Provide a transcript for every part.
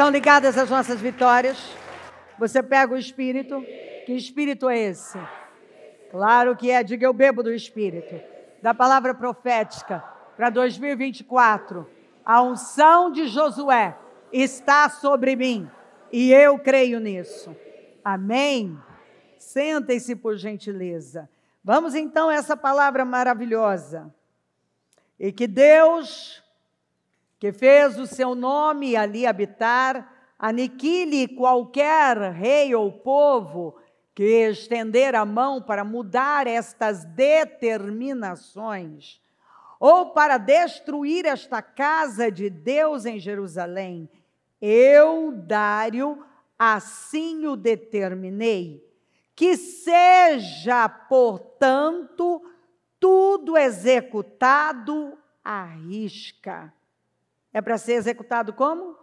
Estão ligadas as nossas vitórias? Você pega o Espírito. Que Espírito é esse? Claro que é. Diga, eu bebo do Espírito. Da palavra profética para 2024. A unção de Josué está sobre mim. E eu creio nisso. Amém? Sentem-se por gentileza. Vamos então a essa palavra maravilhosa. E que Deus, que fez o seu nome ali habitar, aniquile qualquer rei ou povo que estender a mão para mudar estas determinações, ou para destruir esta casa de Deus em Jerusalém. Eu, Dário, assim o determinei. Que seja, portanto, tudo executado à risca. É para ser executado como?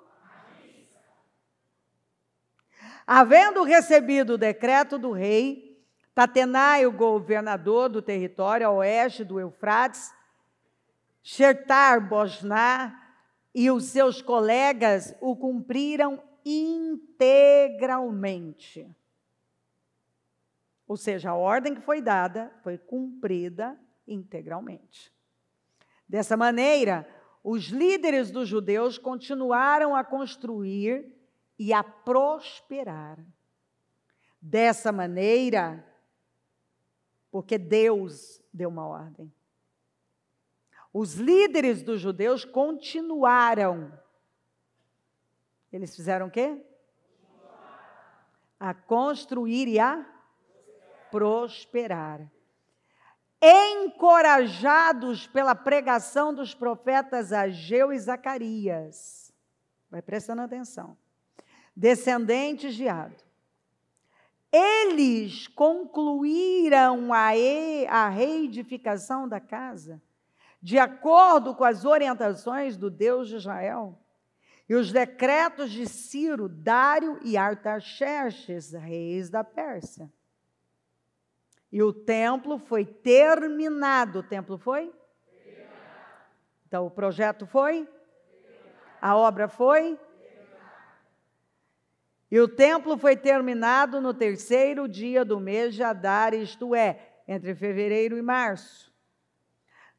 Havendo recebido o decreto do rei, Tatenai, o governador do território a oeste do Eufrates, Shettar-Bozná e os seus colegas o cumpriram integralmente. Ou seja, a ordem que foi dada foi cumprida integralmente. Dessa maneira, os líderes dos judeus continuaram a construir e a prosperar. Dessa maneira, porque Deus deu uma ordem. Os líderes dos judeus continuaram. Eles fizeram o quê? A construir e a prosperar. Encorajados pela pregação dos profetas Ageu e Zacarias. Vai prestando atenção. Descendentes de Ado. Eles concluíram a reedificação da casa, de acordo com as orientações do Deus de Israel, e os decretos de Ciro, Dário e Artaxerxes, reis da Pérsia. E o templo foi terminado. O templo foi? Então, o projeto foi? A obra foi? E o templo foi terminado no 3º dia do mês de Adar, isto é, entre fevereiro e março,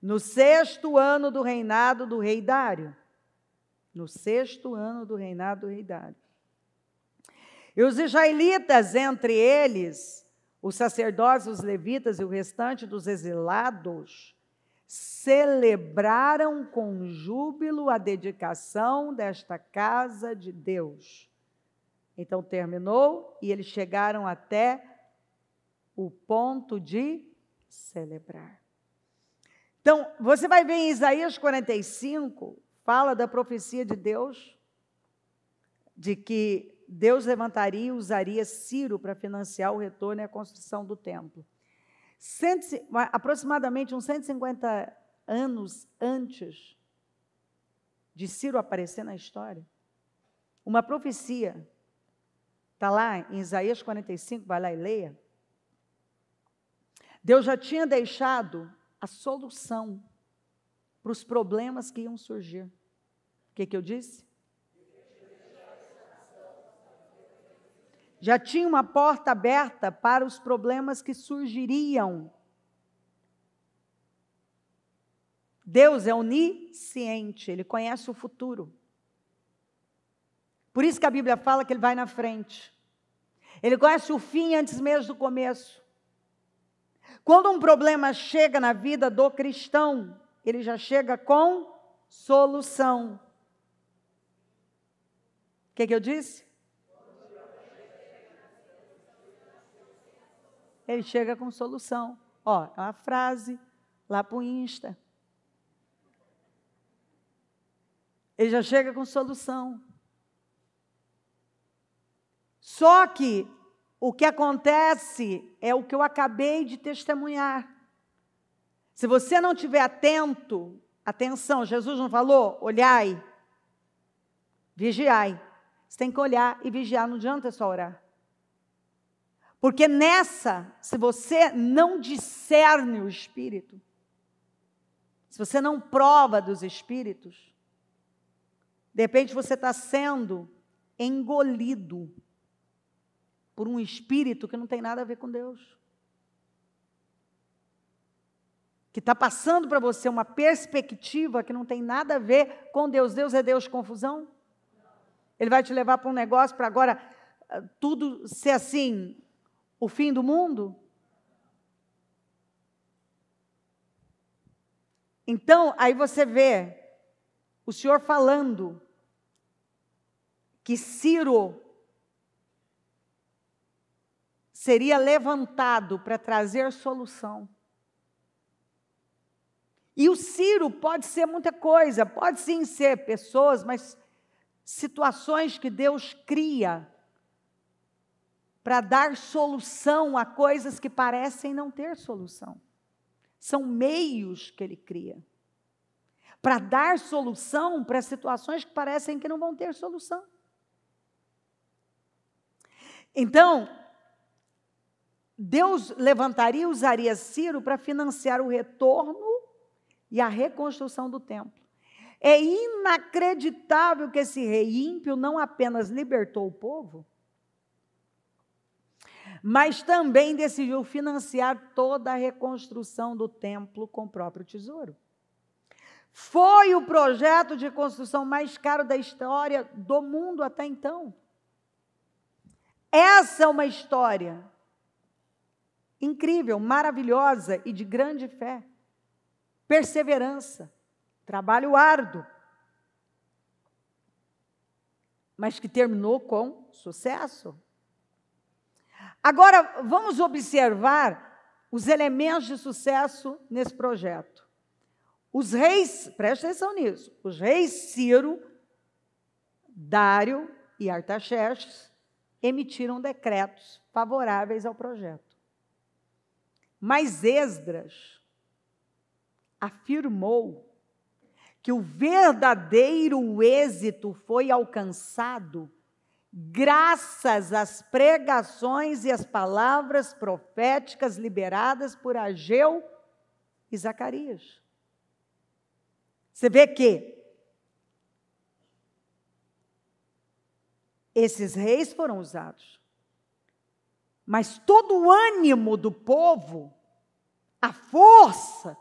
no 6º ano do reinado do rei Dário. No 6º ano do reinado do rei Dário. E os israelitas, entre eles, os sacerdotes, os levitas e o restante dos exilados, celebraram com júbilo a dedicação desta casa de Deus. Então terminou e eles chegaram até o ponto de celebrar. Então, você vai ver em Isaías 45, fala da profecia de Deus, de que Deus levantaria e usaria Ciro para financiar o retorno e a construção do templo. Aproximadamente uns 150 anos antes de Ciro aparecer na história, uma profecia, está lá em Isaías 45, vai lá e leia. Deus já tinha deixado a solução para os problemas que iam surgir. O que eu disse? Já tinha uma porta aberta para os problemas que surgiriam. Deus é onisciente, Ele conhece o futuro. Por isso que a Bíblia fala que Ele vai na frente. Ele conhece o fim antes mesmo do começo. Quando um problema chega na vida do cristão, ele já chega com solução. O que eu disse? Ele chega com solução. Ó, é uma frase lá para o Insta. Ele já chega com solução. Só que o que acontece é o que eu acabei de testemunhar. Se você não estiver atento, atenção, Jesus não falou? Olhai, vigiai. Você tem que olhar e vigiar, não adianta só orar. Porque nessa, se você não discerne o Espírito, se você não prova dos Espíritos, de repente você está sendo engolido por um espírito que não tem nada a ver com Deus. Que está passando para você uma perspectiva que não tem nada a ver com Deus. Deus é Deus de confusão? Ele vai te levar para um negócio para agora tudo ser assim, o fim do mundo? Então, aí você vê o Senhor falando que Ciro seria levantado para trazer solução. E o Ciro pode ser muita coisa, pode sim ser pessoas, mas situações que Deus cria para dar solução a coisas que parecem não ter solução. São meios que Ele cria para dar solução para situações que parecem que não vão ter solução. Então, Deus levantaria e usaria Ciro para financiar o retorno e a reconstrução do templo. É inacreditável que esse rei ímpio não apenas libertou o povo, mas também decidiu financiar toda a reconstrução do templo com o próprio tesouro. Foi o projeto de construção mais caro da história do mundo até então. Essa é uma história incrível, maravilhosa e de grande fé, perseverança, trabalho árduo, mas que terminou com sucesso. Agora, vamos observar os elementos de sucesso nesse projeto. Os reis, presta atenção nisso, os reis Ciro, Dário e Artaxerxes emitiram decretos favoráveis ao projeto. Mas Esdras afirmou que o verdadeiro êxito foi alcançado graças às pregações e às palavras proféticas liberadas por Ageu e Zacarias. Você vê que esses reis foram usados, mas todo o ânimo do povo, a força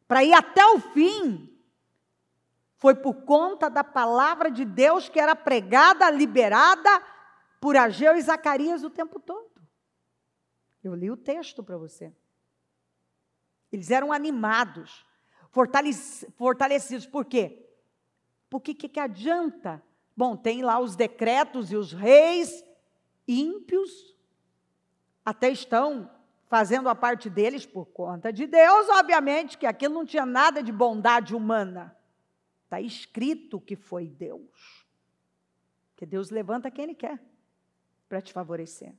para ir até o fim, foi por conta da palavra de Deus que era pregada, liberada por Ageu e Zacarias o tempo todo. Eu li o texto para você. Eles eram animados, fortalecidos. Por quê? Porque que adianta? Bom, tem lá os decretos e os reis ímpios até estão fazendo a parte deles por conta de Deus, obviamente que aquilo não tinha nada de bondade humana. Está escrito que foi Deus. Que Deus levanta quem Ele quer para te favorecer.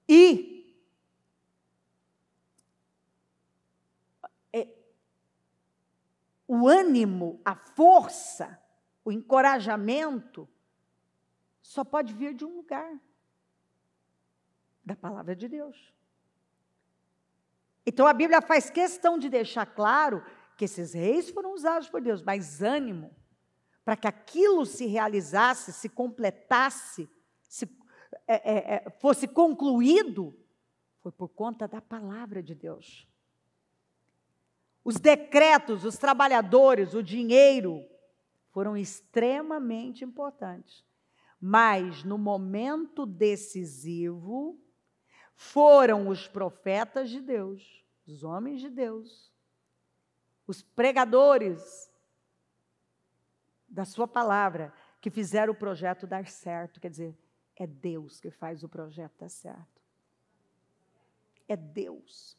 E o ânimo, a força, o encorajamento, só pode vir de um lugar. Da palavra de Deus. Então a Bíblia faz questão de deixar claro que esses reis foram usados por Deus, mas ânimo, para que aquilo se realizasse, se completasse, fosse concluído, foi por conta da palavra de Deus. Os decretos, os trabalhadores, o dinheiro, foram extremamente importantes. Mas no momento decisivo, foram os profetas de Deus, os homens de Deus, os pregadores da sua palavra, que fizeram o projeto dar certo. Quer dizer, é Deus que faz o projeto dar certo. É Deus.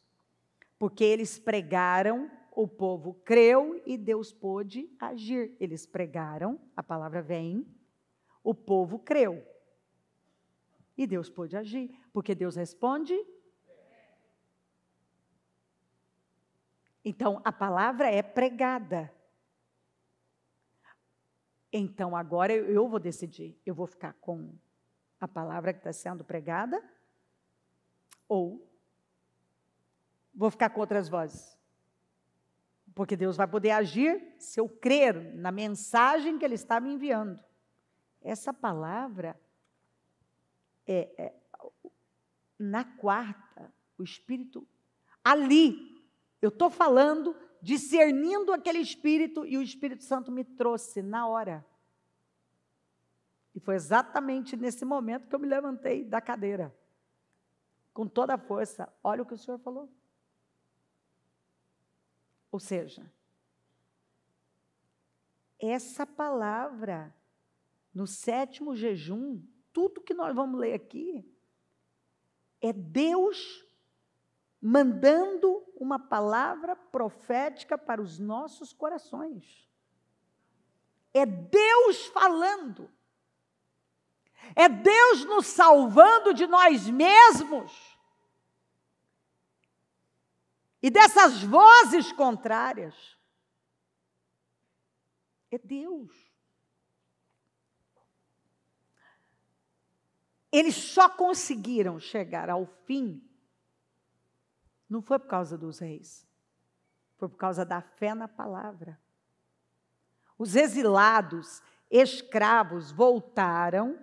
Porque eles pregaram, o povo creu e Deus pôde agir. Eles pregaram, a palavra vem, o povo creu. E Deus pôde agir, porque Deus responde. Então, a palavra é pregada. Então, agora eu vou decidir. Eu vou ficar com a palavra que está sendo pregada? Ou vou ficar com outras vozes? Porque Deus vai poder agir se eu crer na mensagem que Ele está me enviando. Essa palavra na quarta, o Espírito, ali, eu estou falando, discernindo aquele Espírito, e o Espírito Santo me trouxe na hora. E foi exatamente nesse momento que eu me levantei da cadeira, com toda a força. Olha o que o Senhor falou. Ou seja, essa palavra, no 7º jejum, tudo que nós vamos ler aqui, é Deus mandando uma palavra profética para os nossos corações. É Deus falando. É Deus nos salvando de nós mesmos e dessas vozes contrárias. É Deus. Eles só conseguiram chegar ao fim, não foi por causa dos reis, foi por causa da fé na palavra. Os exilados, escravos, voltaram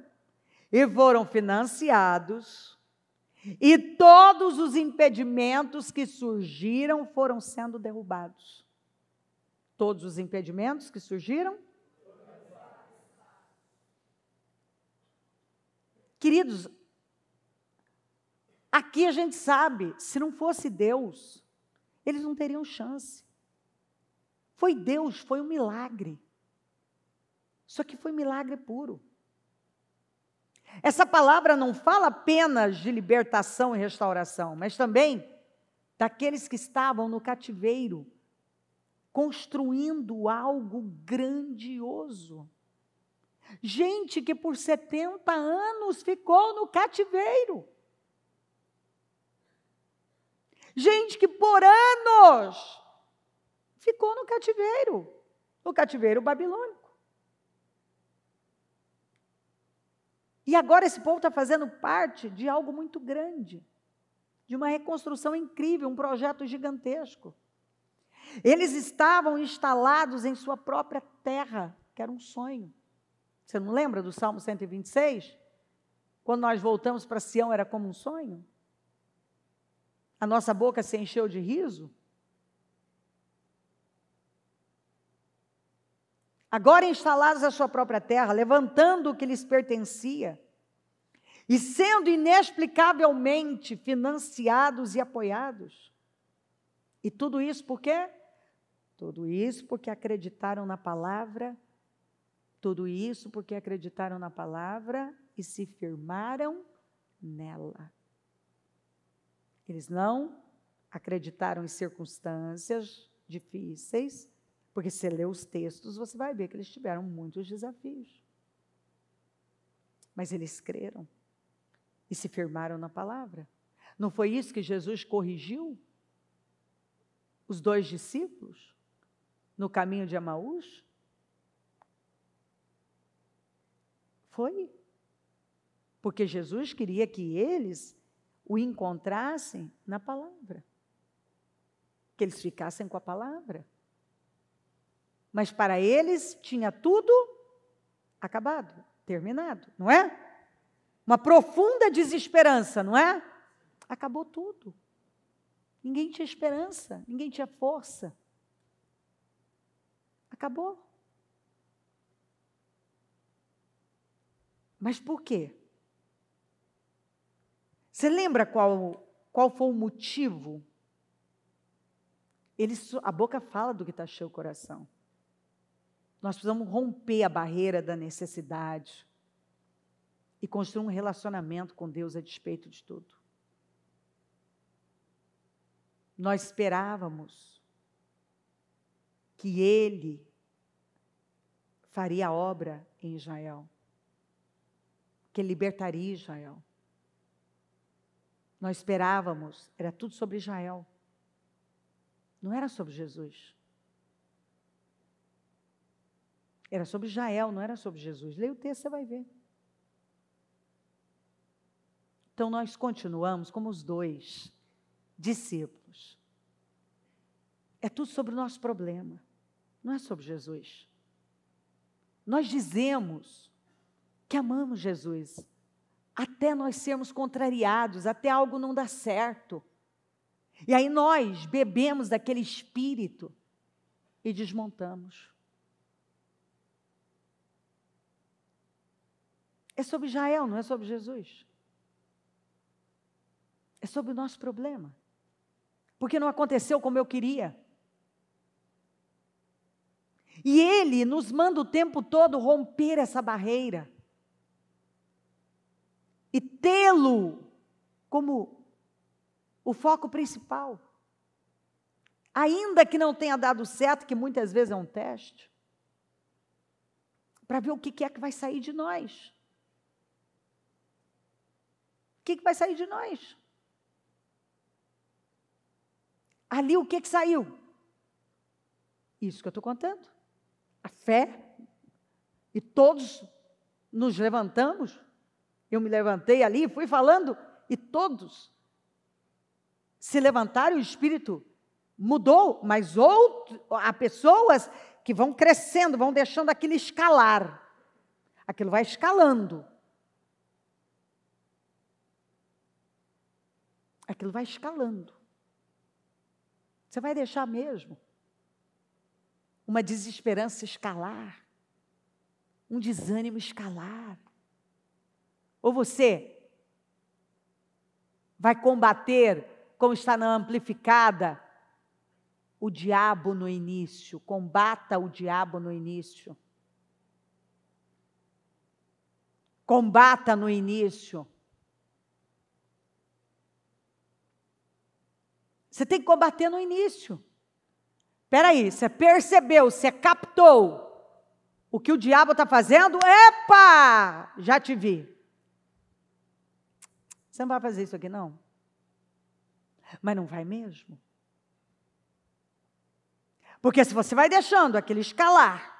e foram financiados, e todos os impedimentos que surgiram foram sendo derrubados. Todos os impedimentos que surgiram. Queridos, aqui a gente sabe, se não fosse Deus, eles não teriam chance. Foi Deus, foi um milagre. Isso aqui foi milagre puro. Essa palavra não fala apenas de libertação e restauração, mas também daqueles que estavam no cativeiro, construindo algo grandioso. Gente que por 70 anos ficou no cativeiro. Gente que por anos ficou no cativeiro babilônico. E agora esse povo está fazendo parte de algo muito grande, de uma reconstrução incrível, um projeto gigantesco. Eles estavam instalados em sua própria terra, que era um sonho. Você não lembra do Salmo 126? Quando nós voltamos para Sião, era como um sonho? A nossa boca se encheu de riso? Agora instalados na sua própria terra, levantando o que lhes pertencia, e sendo inexplicavelmente financiados e apoiados. E tudo isso por quê? Tudo isso porque acreditaram na palavra, tudo isso porque acreditaram na palavra e se firmaram nela. Eles não acreditaram em circunstâncias difíceis, porque se você lê os textos, você vai ver que eles tiveram muitos desafios. Mas eles creram e se firmaram na palavra. Não foi isso que Jesus corrigiu os 2 discípulos no caminho de Emaús? Foi. Porque Jesus queria que eles o encontrassem na palavra. Que eles ficassem com a palavra. Mas para eles tinha tudo acabado, terminado, não é? Uma profunda desesperança, não é? Acabou tudo. Ninguém tinha esperança, ninguém tinha força. Acabou. Mas por quê? Você lembra qual foi o motivo? A boca fala do que está cheio o coração. Nós precisamos romper a barreira da necessidade e construir um relacionamento com Deus a despeito de tudo. Nós esperávamos que Ele faria a obra em Israel, que Ele libertaria Israel. Nós esperávamos, era tudo sobre Israel, não era sobre Jesus. Era sobre Israel, não era sobre Jesus. Leia o texto, você vai ver. Então, nós continuamos como os 2 discípulos. É tudo sobre o nosso problema, não é sobre Jesus. Nós dizemos que amamos Jesus, até nós sermos contrariados, até algo não dar certo. E aí nós bebemos daquele espírito e desmontamos. É sobre Israel, não é sobre Jesus. É sobre o nosso problema. Porque não aconteceu como eu queria. E Ele nos manda o tempo todo romper essa barreira. E tê-lo como o foco principal. Ainda que não tenha dado certo, que muitas vezes é um teste, para ver o que é que vai sair de nós. O que vai sair de nós? Ali o que saiu? Isso que eu estou contando. A fé. E todos nos levantamos. Eu me levantei ali, fui falando, e todos se levantaram, o Espírito mudou, mas há pessoas que vão crescendo, vão deixando aquilo escalar. Aquilo vai escalando. Aquilo vai escalando. Você vai deixar mesmo uma desesperança escalar, um desânimo escalar? Ou você vai combater, como está na Amplificada, o diabo no início? Combata o diabo no início. Combata no início. Você tem que combater no início. Espera aí, você percebeu, você captou o que o diabo está fazendo? Epa! Já te vi. Você não vai fazer isso aqui, não? Mas não vai mesmo? Porque se você vai deixando aquele escalar,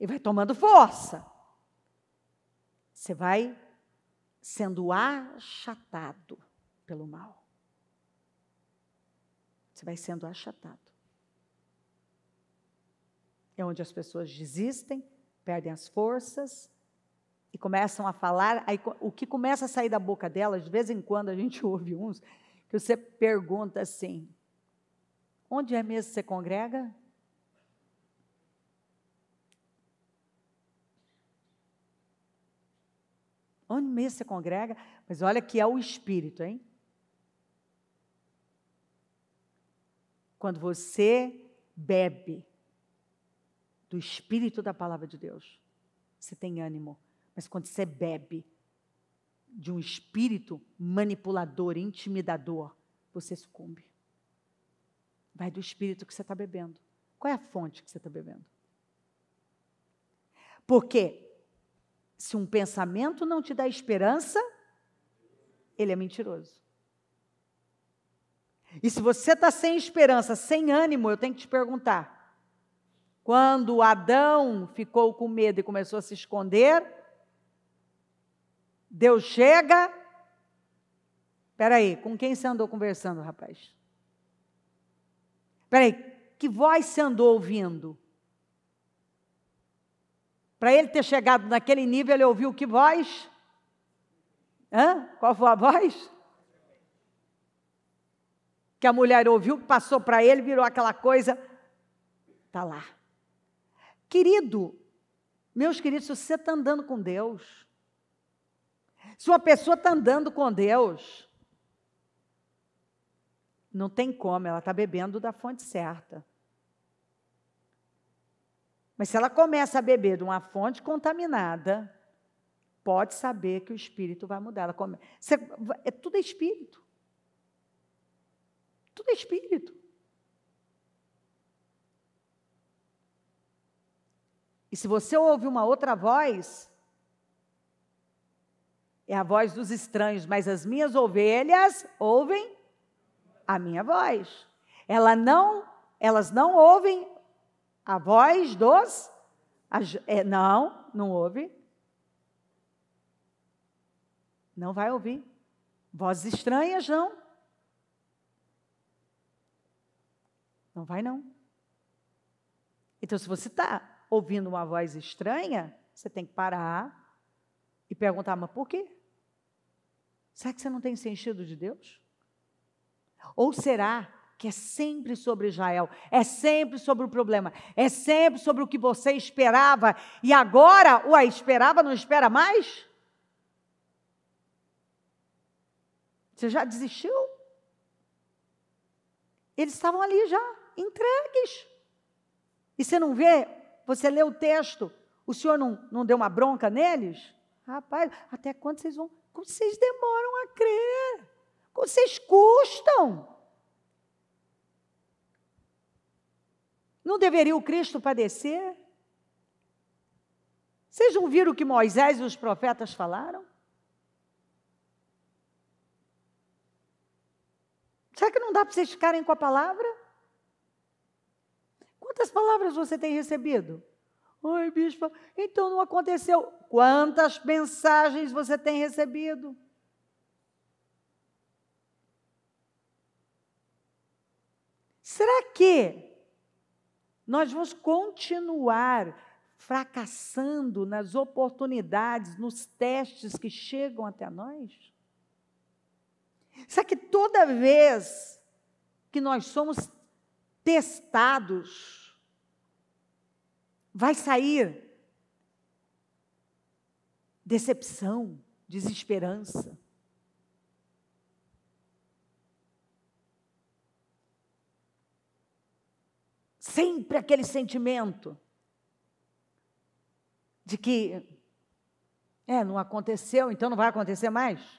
e vai tomando força, você vai sendo achatado pelo mal. Você vai sendo achatado. É onde as pessoas desistem, perdem as forças e começam a falar. Aí, o que começa a sair da boca delas, de vez em quando a gente ouve uns, que você pergunta assim: onde é mesmo que você congrega? Onde mesmo você congrega? Mas olha que é o Espírito, hein? Quando você bebe do Espírito da Palavra de Deus, você tem ânimo. Mas quando você bebe de um espírito manipulador, intimidador, você sucumbe. Vai do espírito que você está bebendo. Qual é a fonte que você está bebendo? Porque se um pensamento não te dá esperança, ele é mentiroso. E se você está sem esperança, sem ânimo, eu tenho que te perguntar: quando Adão ficou com medo e começou a se esconder, Deus chega. Espera aí, com quem você andou conversando, rapaz? Espera aí, que voz você andou ouvindo? Para ele ter chegado naquele nível, ele ouviu que voz? Qual foi a voz? Que a mulher ouviu, que passou para ele, virou aquela coisa. Está lá. Querido, meus queridos, se você está andando com Deus, se uma pessoa está andando com Deus, não tem como, ela está bebendo da fonte certa. Mas se ela começa a beber de uma fonte contaminada, pode saber que o espírito vai mudar. Tudo é espírito. Tudo é espírito. E se você ouve uma outra voz, é a voz dos estranhos, mas as minhas ovelhas ouvem a minha voz. Elas não ouvem a voz dos... não ouve. Não vai ouvir. Vozes estranhas, não. Não vai não. Então, se você está ouvindo uma voz estranha, você tem que parar e perguntar, mas por quê? Será que você não tem sentido de Deus? Ou será que é sempre sobre Israel, é sempre sobre o problema, é sempre sobre o que você esperava, e agora, esperava, não espera mais? Você já desistiu? Eles estavam ali já, entregues. E você não vê, você lê o texto, o Senhor não deu uma bronca neles? Rapaz, até quando vocês vão, como vocês demoram a crer, como vocês custam. Não deveria o Cristo padecer? Vocês não viram o que Moisés e os profetas falaram? Será que não dá para vocês ficarem com a palavra? Quantas palavras você tem recebido? Ai, bispa, então não aconteceu. Quantas mensagens você tem recebido? Será que nós vamos continuar fracassando nas oportunidades, nos testes que chegam até nós? Será que toda vez que nós somos testados, vai sair decepção, desesperança? Sempre aquele sentimento de que, não aconteceu, então não vai acontecer mais.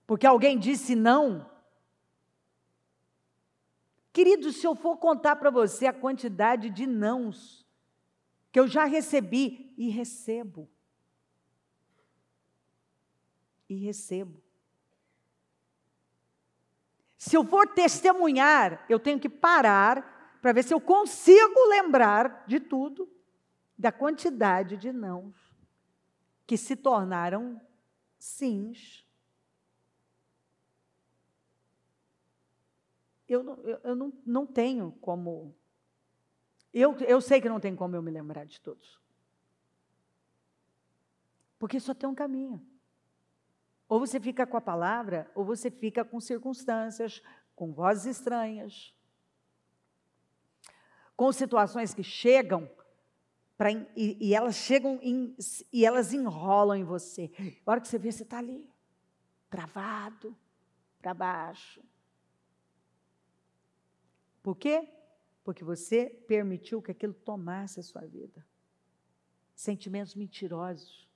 Porque alguém disse não. Querido, se eu for contar para você a quantidade de nãos que eu já recebi e recebo. Se eu for testemunhar, eu tenho que parar para ver se eu consigo lembrar de tudo, da quantidade de nãos que se tornaram sims. Eu não tenho como, eu sei que não tem como eu me lembrar de todos. Porque só tem um caminho. Ou você fica com a palavra, ou você fica com circunstâncias, com vozes estranhas, com situações que chegam, e elas chegam e elas enrolam em você. A hora que você vê, você está ali, travado, para baixo. Por quê? Porque você permitiu que aquilo tomasse a sua vida. Sentimentos mentirosos.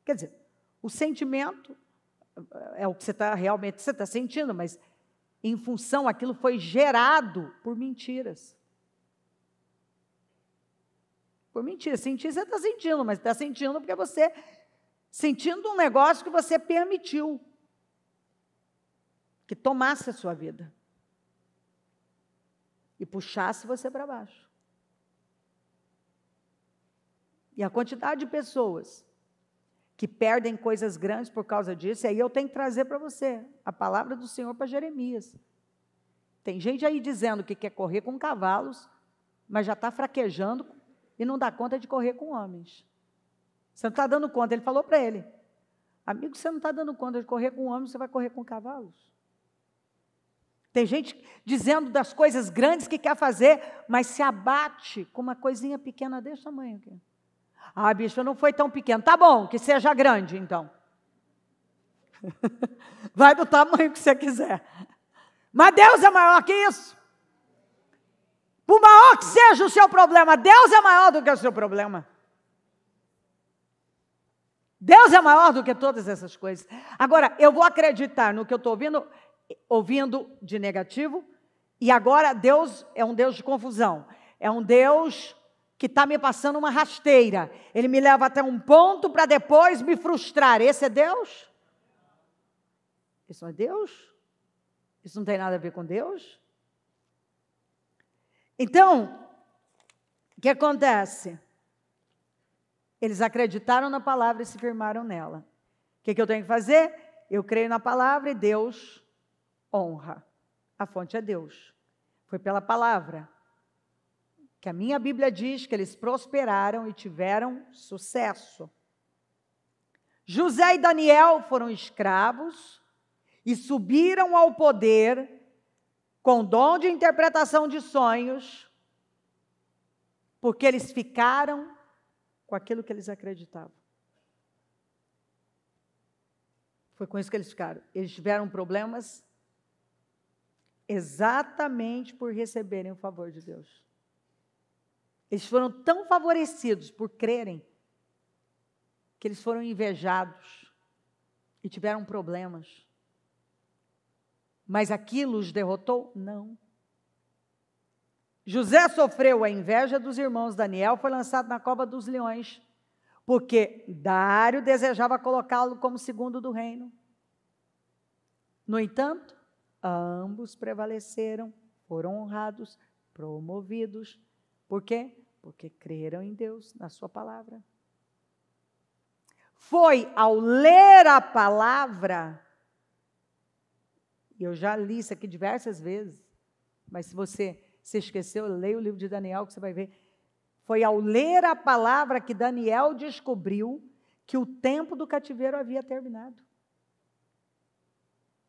Quer dizer, o sentimento é o que você está sentindo, mas em função, aquilo foi gerado por mentiras. Por mentiras. Sentir, você está sentindo, mas está sentindo porque você, sentindo um negócio que você permitiu que tomasse a sua vida e puxasse você para baixo. E a quantidade de pessoas que perdem coisas grandes por causa disso, e aí eu tenho que trazer para você a palavra do Senhor para Jeremias. Tem gente aí dizendo que quer correr com cavalos, mas já está fraquejando e não dá conta de correr com homens. Você não está dando conta. Ele falou para ele, amigo, você não está dando conta de correr com homens, você vai correr com cavalos. Tem gente dizendo das coisas grandes que quer fazer, mas se abate com uma coisinha pequena desse tamanho aqui. Ah, bicho, não foi tão pequeno. Tá bom, que seja grande, então. Vai do tamanho que você quiser. Mas Deus é maior que isso. Por maior que seja o seu problema, Deus é maior do que o seu problema. Deus é maior do que todas essas coisas. Agora, eu vou acreditar no que eu estou ouvindo de negativo, e agora Deus é um Deus de confusão. É um Deus que está me passando uma rasteira. Ele me leva até um ponto para depois me frustrar. Esse é Deus? Isso não é Deus? Isso não tem nada a ver com Deus? Então, o que acontece? Eles acreditaram na palavra e se firmaram nela. O que eu tenho que fazer? Eu creio na palavra e Deus honra. A fonte é Deus. Foi pela palavra que a minha Bíblia diz que eles prosperaram e tiveram sucesso. José e Daniel foram escravos e subiram ao poder com dom de interpretação de sonhos, porque eles ficaram com aquilo que eles acreditavam. Foi com isso que eles ficaram. Eles tiveram problemas exatamente por receberem o favor de Deus. Eles foram tão favorecidos por crerem que eles foram invejados e tiveram problemas. Mas aquilo os derrotou? Não. José sofreu a inveja dos irmãos. Daniel foi lançado na cova dos leões, porque Dário desejava colocá-lo como segundo do reino. No entanto, ambos prevaleceram, foram honrados, promovidos. Por quê? Porque creram em Deus, na sua palavra. Foi ao ler a palavra, e eu já li isso aqui diversas vezes, mas se você se esqueceu, leia o livro de Daniel que você vai ver. Foi ao ler a palavra que Daniel descobriu que o tempo do cativeiro havia terminado.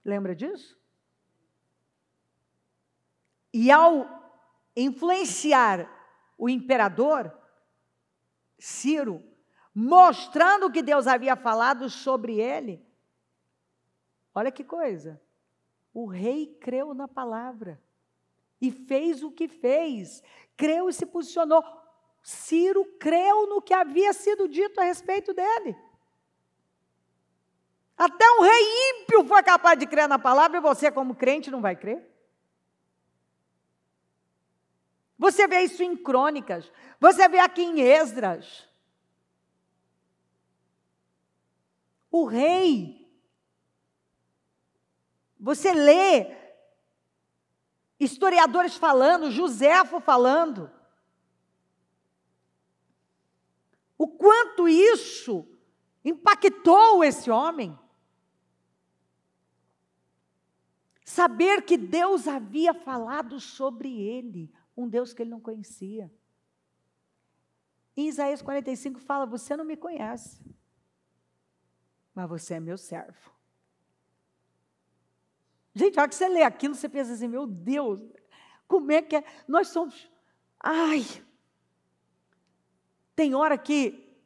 Lembra disso? E ao influenciar o imperador Ciro, mostrando o que Deus havia falado sobre ele, olha que coisa, o rei creu na palavra e fez o que fez, creu e se posicionou. Ciro creu no que havia sido dito a respeito dele. Até um rei ímpio foi capaz de crer na palavra, e você, como crente, não vai crer? Você vê isso em Crônicas, você vê aqui em Esdras. O rei, você lê historiadores falando, Joséfo falando, o quanto isso impactou esse homem. Saber que Deus havia falado sobre ele, um Deus que ele não conhecia. Em Isaías 45 fala, você não me conhece, mas você é meu servo. Gente, a hora que você lê aquilo, você pensa assim, meu Deus, como é que é? Nós somos, tem hora que,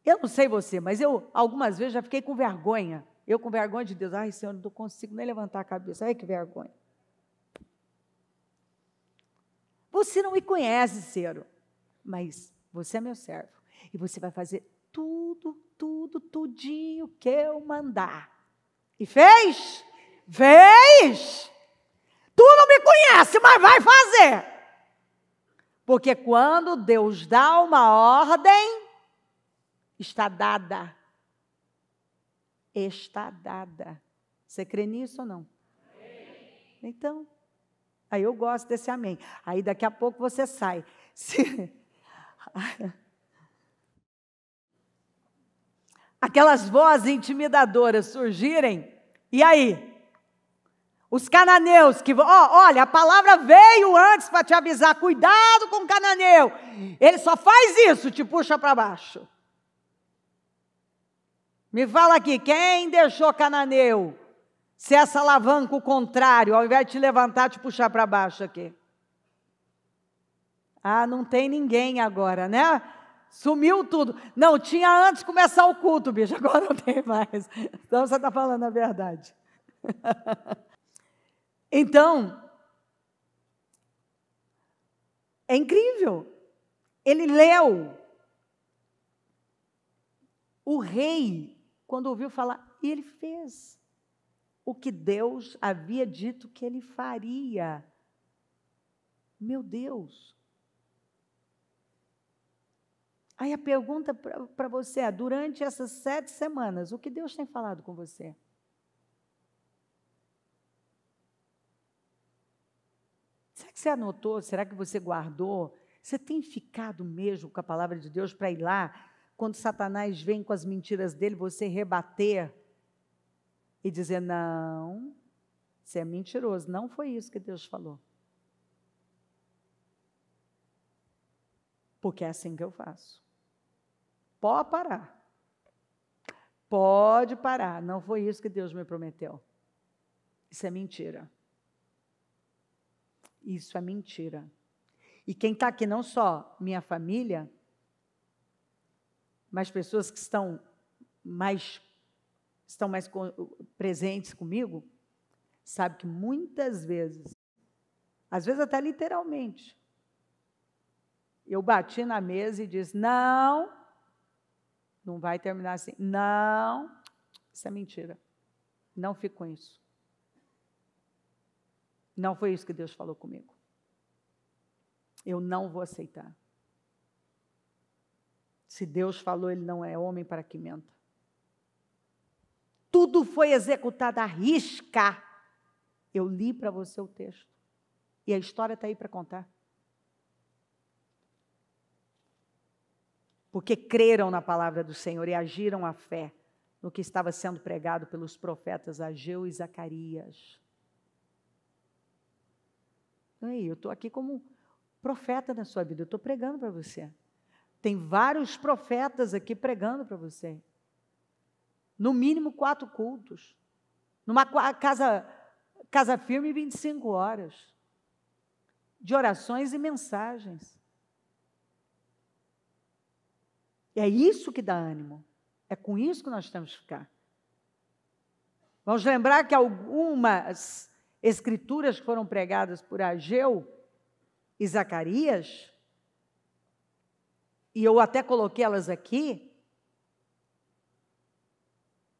eu não sei você, mas eu algumas vezes já fiquei com vergonha. Eu com vergonha de Deus, Senhor, não consigo nem levantar a cabeça, ai que vergonha. Você não me conhece, Ciro, mas você é meu servo, e você vai fazer tudinho que eu mandar. E fez? Fez! Tu não me conhece, mas vai fazer. Porque quando Deus dá uma ordem, está dada. Está dada. Você crê nisso ou não? Então, aí eu gosto desse amém. Aí daqui a pouco você sai. Aquelas vozes intimidadoras surgirem, e aí? Os cananeus que, olha, a palavra veio antes para te avisar, cuidado com o cananeu. Ele só faz isso, te puxa para baixo. Me fala aqui, quem deixou cananeu ser essa alavanca o contrário, ao invés de te levantar, te puxar para baixo aqui? Não tem ninguém agora, né? Sumiu tudo. Não, tinha antes de começar o culto, bicho, agora não tem mais. Então você está falando a verdade. Então, é incrível. Ele leu. O rei, quando ouviu falar, e ele fez o que Deus havia dito que ele faria. Meu Deus. Aí a pergunta para você é, durante essas 7 semanas, o que Deus tem falado com você? Será que você anotou? Será que você guardou? Você tem ficado mesmo com a palavra de Deus para ir lá, quando Satanás vem com as mentiras dele, você rebater e dizer, não, Você é mentiroso. Não foi isso que Deus falou. Porque é assim que eu faço. Pode parar. Pode parar. Não foi isso que Deus me prometeu. Isso é mentira. Isso é mentira. E quem está aqui, não só minha família, mas pessoas que estão mais presentes comigo, sabe que muitas vezes, às vezes até literalmente, eu bati na mesa e disse, não vai terminar assim. Não, isso é mentira. Não fico com isso. Não foi isso que Deus falou comigo. Eu não vou aceitar. Se Deus falou, Ele não é homem para que menta. Tudo foi executado à risca. Eu li para você o texto. E a história está aí para contar. Porque creram na palavra do Senhor e agiram à fé no que estava sendo pregado pelos profetas Ageu e Zacarias. Eu estou aqui como profeta na sua vida, eu estou pregando para você. Tem vários profetas aqui pregando para você. No mínimo 4 cultos. Numa casa firme, 25 horas. De orações e mensagens. E é isso que dá ânimo. É com isso que nós temos que ficar. Vamos lembrar que algumas escrituras que foram pregadas por Ageu e Zacarias, e eu até coloquei elas aqui,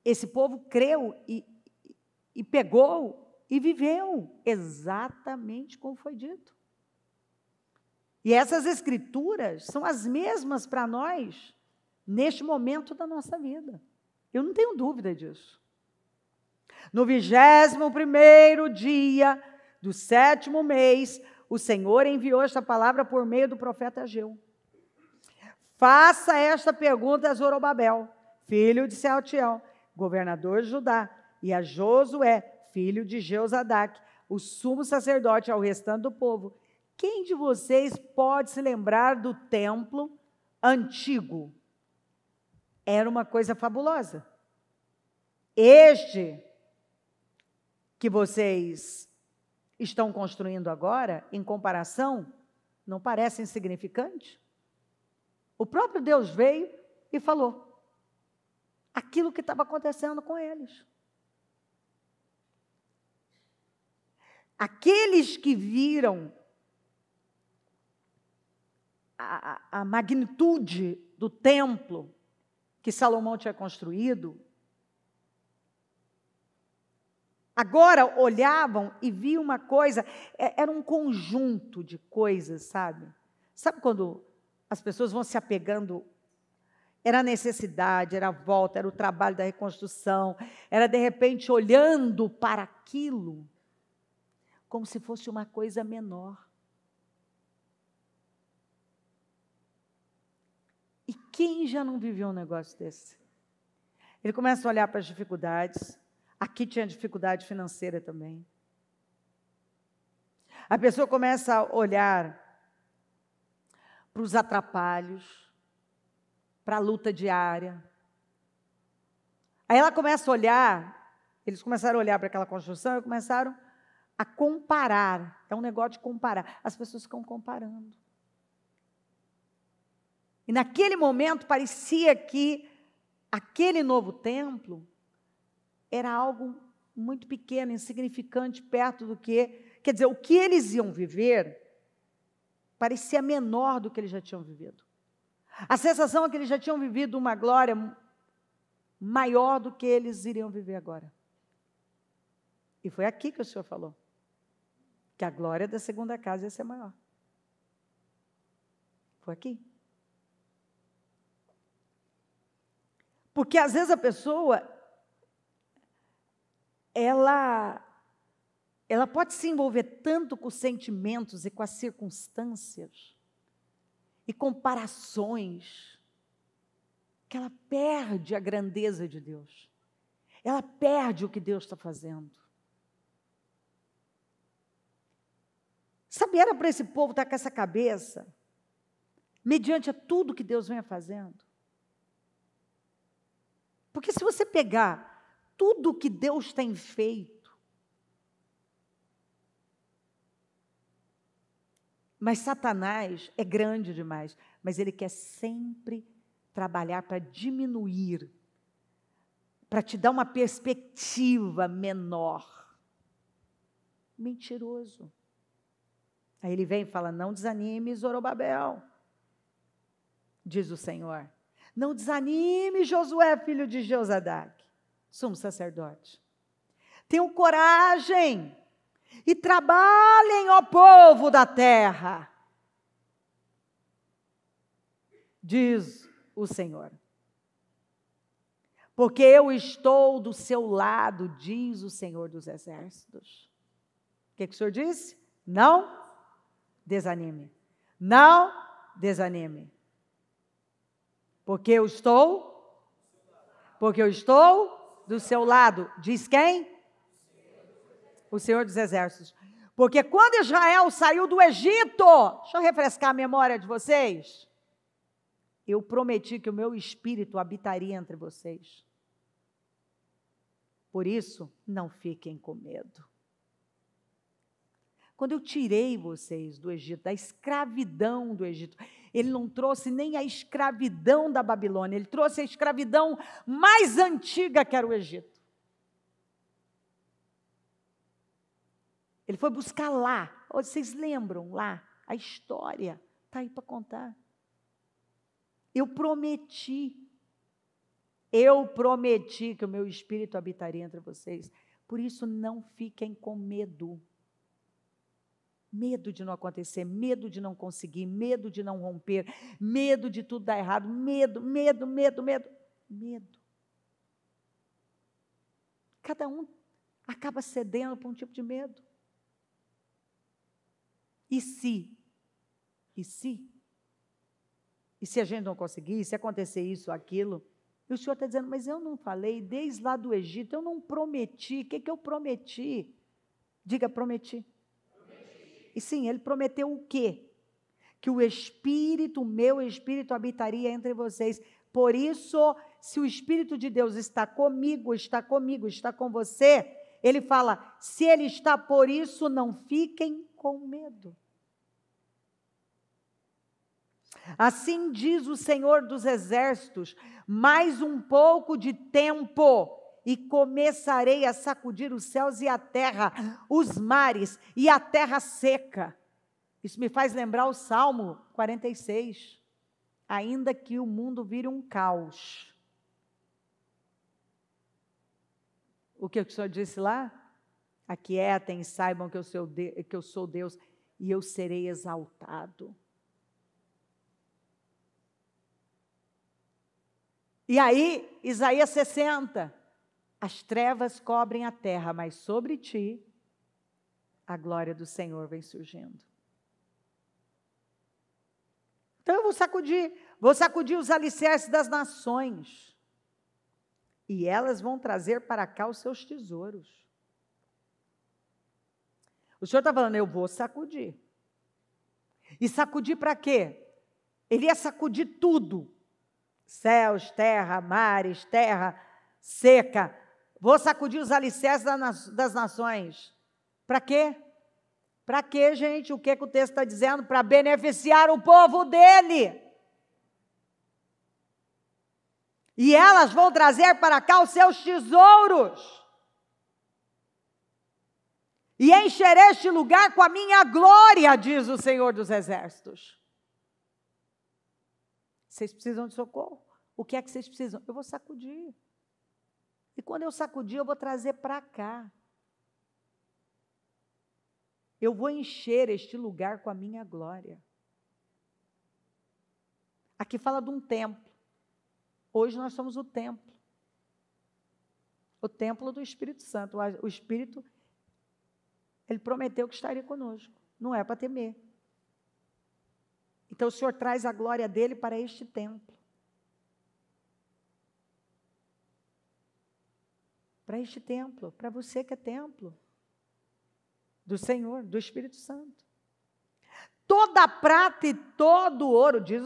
esse povo creu e pegou e viveu exatamente como foi dito. E essas escrituras são as mesmas para nós neste momento da nossa vida. Eu não tenho dúvida disso. No 21º dia do 7º mês, o Senhor enviou esta palavra por meio do profeta Ageu. Faça esta pergunta a Zorobabel, filho de Sealtiel, governador de Judá, e a Josué, filho de Jeozadak, o sumo sacerdote, ao restante do povo. Quem de vocês pode se lembrar do templo antigo? Era uma coisa fabulosa. Este que vocês estão construindo agora, em comparação, não parece insignificante? O próprio Deus veio e falou aquilo que estava acontecendo com eles. Aqueles que viram a magnitude do templo que Salomão tinha construído, agora olhavam e viam uma coisa, era um conjunto de coisas, sabe? Sabe quando as pessoas vão se apegando, era a necessidade, era a volta, era o trabalho da reconstrução, era de repente olhando para aquilo, como se fosse uma coisa menor. E quem já não viveu um negócio desse? Ele começa a olhar para as dificuldades. Aqui tinha dificuldade financeira também. A pessoa começa a olhar para os atrapalhos, para a luta diária. Aí ela começa a olhar, eles começaram a olhar para aquela construção e começaram a comparar. É um negócio de comparar. As pessoas ficam comparando. E naquele momento parecia que aquele novo templo era algo muito pequeno, insignificante, perto do que... Quer dizer, o que eles iam viver parecia menor do que eles já tinham vivido. A sensação é que eles já tinham vivido uma glória maior do que eles iriam viver agora. E foi aqui que o Senhor falou que a glória da segunda casa ia ser maior. Foi aqui. Porque às vezes a pessoa, ela pode se envolver tanto com os sentimentos e com as circunstâncias e comparações, que ela perde a grandeza de Deus. Ela perde o que Deus está fazendo. Sabe, era para esse povo estar com essa cabeça, mediante a tudo que Deus venha fazendo. Porque se você pegar tudo que Deus tem feito, mas Satanás é grande demais, mas ele quer sempre trabalhar para diminuir, para te dar uma perspectiva menor. Mentiroso. Aí ele vem e fala, não desanime, Zorobabel, diz o Senhor. Não desanime, Josué, filho de Josadaque, sumo sacerdote. Tenham coragem e trabalhem, ó povo da terra, diz o Senhor. Porque eu estou do seu lado, diz o Senhor dos Exércitos. O que o Senhor disse? Não desanime. Não desanime. Porque eu estou do seu lado. Diz quem? O Senhor dos Exércitos. Porque quando Israel saiu do Egito, deixa eu refrescar a memória de vocês. Eu prometi que o meu espírito habitaria entre vocês. Por isso, não fiquem com medo. Quando eu tirei vocês do Egito, da escravidão do Egito, ele não trouxe nem a escravidão da Babilônia, ele trouxe a escravidão mais antiga que era o Egito. Ele foi buscar lá, vocês lembram lá, a história, está aí para contar. Eu prometi que o meu espírito habitaria entre vocês, por isso não fiquem com medo. Medo de não acontecer, medo de não conseguir, medo de não romper, medo de tudo dar errado, medo. Cada um acaba cedendo para um tipo de medo. E se a gente não conseguir, se acontecer isso ou aquilo, e o Senhor está dizendo, mas eu não falei, desde lá do Egito, eu não prometi, o que eu prometi? Diga, prometi. E sim, ele prometeu o quê? Que o meu Espírito habitaria entre vocês. Por isso, se o Espírito de Deus está comigo, está com você, ele fala, se ele está por isso, não fiquem com medo. Assim diz o Senhor dos Exércitos, mais um pouco de tempo, e começarei a sacudir os céus e a terra, os mares e a terra seca. Isso me faz lembrar o Salmo 46. Ainda que o mundo vire um caos. O que o Senhor disse lá? Aquietem e saibam que eu sou Deus e eu serei exaltado. E aí, Isaías 60. As trevas cobrem a terra, mas sobre ti a glória do Senhor vem surgindo. Então eu vou sacudir os alicerces das nações. E elas vão trazer para cá os seus tesouros. O Senhor está falando, eu vou sacudir. E sacudir para quê? Ele ia sacudir tudo. Céus, terra, mares, terra seca. Vou sacudir os alicerces das nações. Para quê? Para quê, gente? O que o texto está dizendo? Para beneficiar o povo dele. E elas vão trazer para cá os seus tesouros. E encher este lugar com a minha glória, diz o Senhor dos Exércitos. Vocês precisam de socorro? O que é que vocês precisam? Eu vou sacudir. E quando eu sacudir, eu vou trazer para cá. Eu vou encher este lugar com a minha glória. Aqui fala de um templo. Hoje nós somos o templo. O templo do Espírito Santo. O Espírito, ele prometeu que estaria conosco. Não é para temer. Então o Senhor traz a glória dele para este templo. Para este templo, para você que é templo do Senhor, do Espírito Santo. toda a prata e todo o ouro, diz,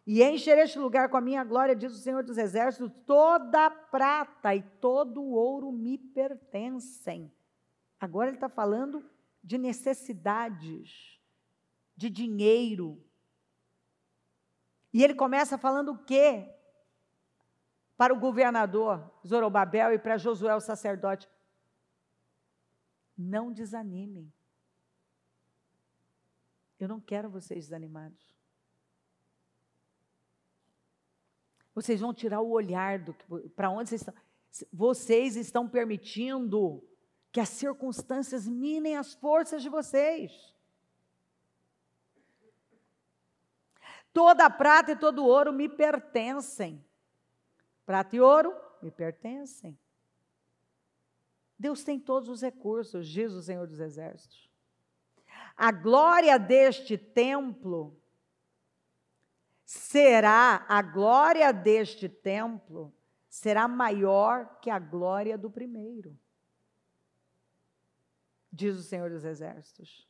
e encher este lugar com a minha glória, diz o Senhor dos Exércitos, toda a prata e todo o ouro me pertencem. Agora ele está falando de necessidades, de dinheiro. E ele começa falando o quê? Para o governador Zorobabel e para Josué o sacerdote. Não desanimem. Eu não quero vocês desanimados. Vocês vão tirar o olhar para onde vocês estão. Vocês estão permitindo que as circunstâncias minem as forças de vocês. Toda a prata e todo o ouro me pertencem. Prata e ouro me pertencem. Deus tem todos os recursos, diz o Senhor dos Exércitos. A glória deste templo será maior que a glória do primeiro, diz o Senhor dos Exércitos.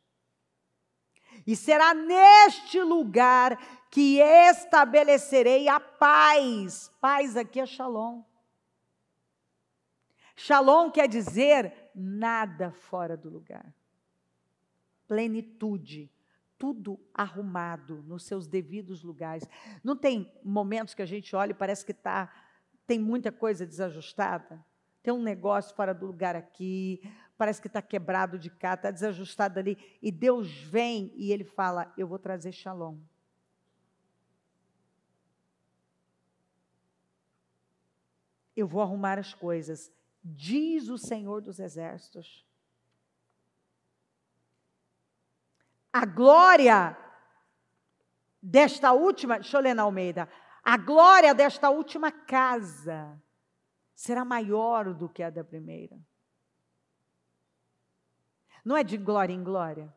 E será neste lugar que estabelecerei a paz. Paz aqui é Shalom. Shalom quer dizer nada fora do lugar. Plenitude, tudo arrumado nos seus devidos lugares. Não tem momentos que a gente olha e parece que tem muita coisa desajustada? Tem um negócio fora do lugar aqui, parece que está quebrado de cá, está desajustado ali, e Deus vem e Ele fala, eu vou trazer Shalom. Eu vou arrumar as coisas, diz o Senhor dos Exércitos. A glória desta última, deixa eu ler na Almeida, a glória desta última casa será maior do que a da primeira. Não é de glória em glória?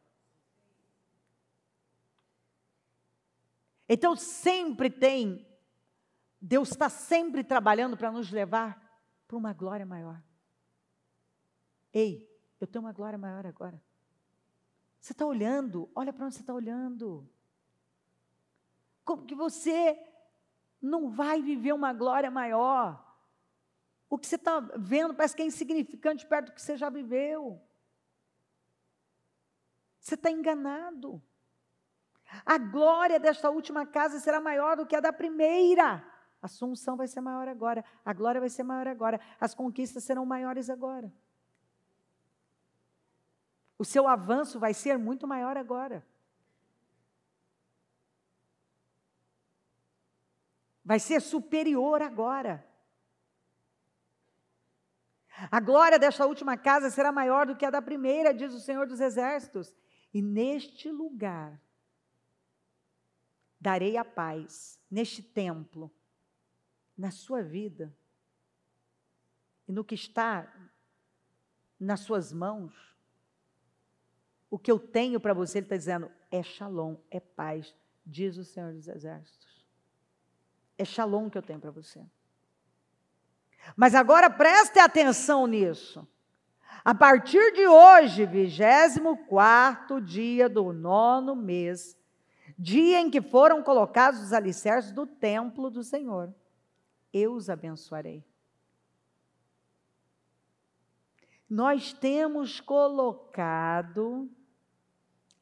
Então Deus está sempre trabalhando para nos levar para uma glória maior. Ei, eu tenho uma glória maior agora. Você está olhando, olha para onde você está olhando. Como que você não vai viver uma glória maior? O que você está vendo parece que é insignificante perto do que você já viveu. Você está enganado. A glória desta última casa será maior do que a da primeira. A sua unção vai ser maior agora. A glória vai ser maior agora. As conquistas serão maiores agora. O seu avanço vai ser muito maior agora. Vai ser superior agora. A glória desta última casa será maior do que a da primeira, diz o Senhor dos Exércitos. E neste lugar darei a paz, neste templo, na sua vida e no que está nas suas mãos. O que eu tenho para você, ele está dizendo, é Shalom, é paz, diz o Senhor dos Exércitos. É Shalom que eu tenho para você. Mas agora preste atenção nisso. A partir de hoje, 24º dia do 9º mês, dia em que foram colocados os alicerces do templo do Senhor, eu os abençoarei. Nós temos colocado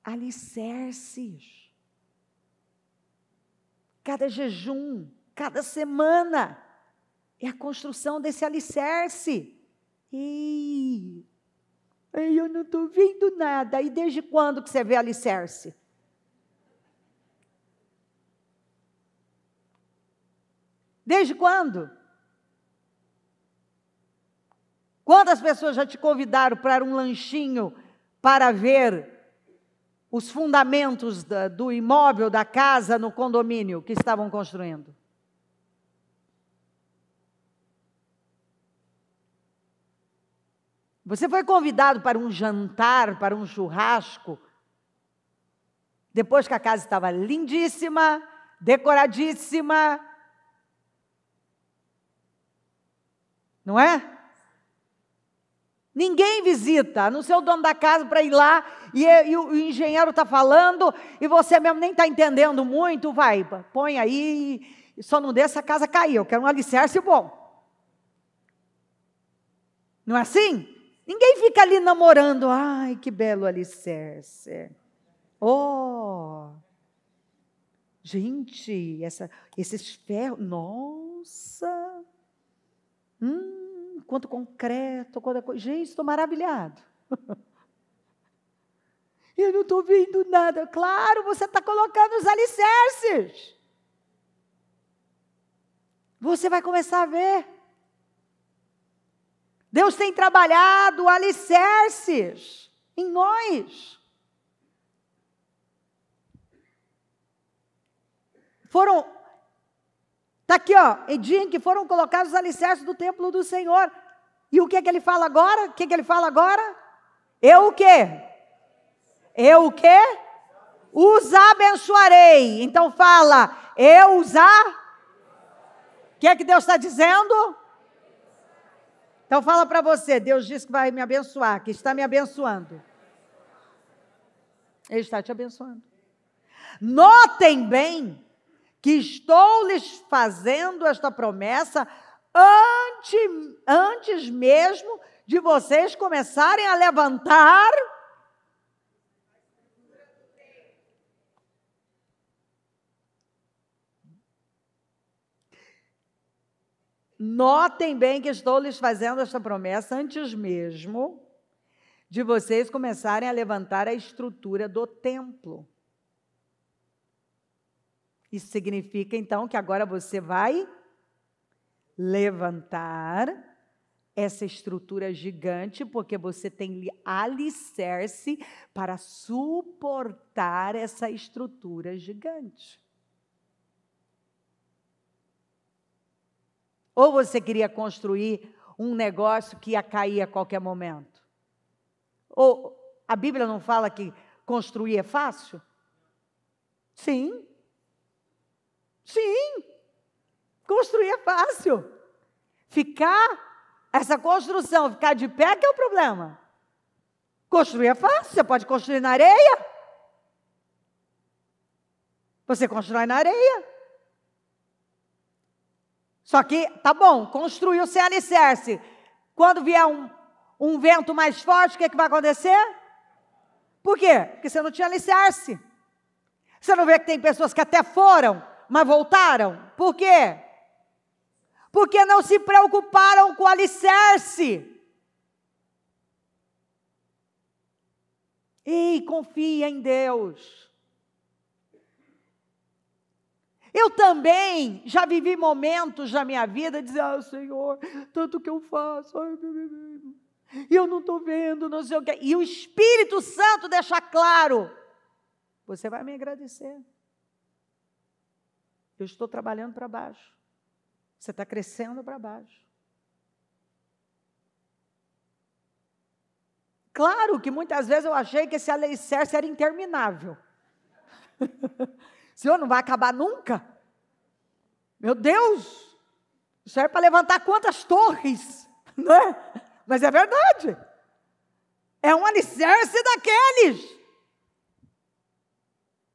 alicerces. Cada jejum, cada semana, é a construção desse alicerce. Ei, eu não estou vendo nada. E desde quando que você vê alicerce? Desde quando? Quantas pessoas já te convidaram para um lanchinho para ver os fundamentos do imóvel, da casa, no condomínio que estavam construindo? Você foi convidado para um jantar, para um churrasco, depois que a casa estava lindíssima, decoradíssima, não é? Ninguém visita, a não ser o dono da casa para ir lá, e o engenheiro está falando, e você mesmo nem está entendendo muito, vai, põe aí, só não deixa a casa cair, eu quero um alicerce bom. Não é assim? Ninguém fica ali namorando, ai, que belo alicerce. Oh, gente, esses ferros, nossa, quanto concreto, quanta coisa. Gente, estou maravilhado. Eu não estou vendo nada. Claro, você está colocando os alicerces. Você vai começar a ver. Deus tem trabalhado alicerces em nós. Está aqui, em dia em que foram colocados os alicerces do templo do Senhor. E o que é que ele fala agora? O que é que ele fala agora? Eu o quê? Eu o quê? Os abençoarei. Então fala, eu os O que é que Deus está dizendo? Então fala para você, Deus disse que vai me abençoar, que está me abençoando. Ele está te abençoando. Notem bem que estou lhes fazendo esta promessa antes mesmo de vocês começarem a levantar. Notem bem que estou lhes fazendo esta promessa antes mesmo de vocês começarem a levantar a estrutura do templo. Isso significa, então, que agora você vai levantar essa estrutura gigante, porque você tem alicerce para suportar essa estrutura gigante. Ou você queria construir um negócio que ia cair a qualquer momento? Ou a Bíblia não fala que construir é fácil? Sim. Sim. Construir é fácil. Essa construção, ficar de pé que é o problema. Construir é fácil, você pode construir na areia. Você constrói na areia. Só que, tá bom, construiu sem alicerce. Quando vier um vento mais forte, o que vai acontecer? Por quê? Porque você não tinha alicerce. Você não vê que tem pessoas que até foram, mas voltaram? Por quê? Porque não se preocuparam com o alicerce. Ei, confia em Deus. Eu também já vivi momentos na minha vida de dizer, Senhor, tanto que eu faço, e eu não estou vendo, não sei o quê. E o Espírito Santo deixa claro, você vai me agradecer. Eu estou trabalhando para baixo. Você está crescendo para baixo. Claro que muitas vezes eu achei que esse alicerce era interminável. Senhor, não vai acabar nunca? Meu Deus! Isso é para levantar quantas torres? Não é? Mas é verdade. É um alicerce daqueles.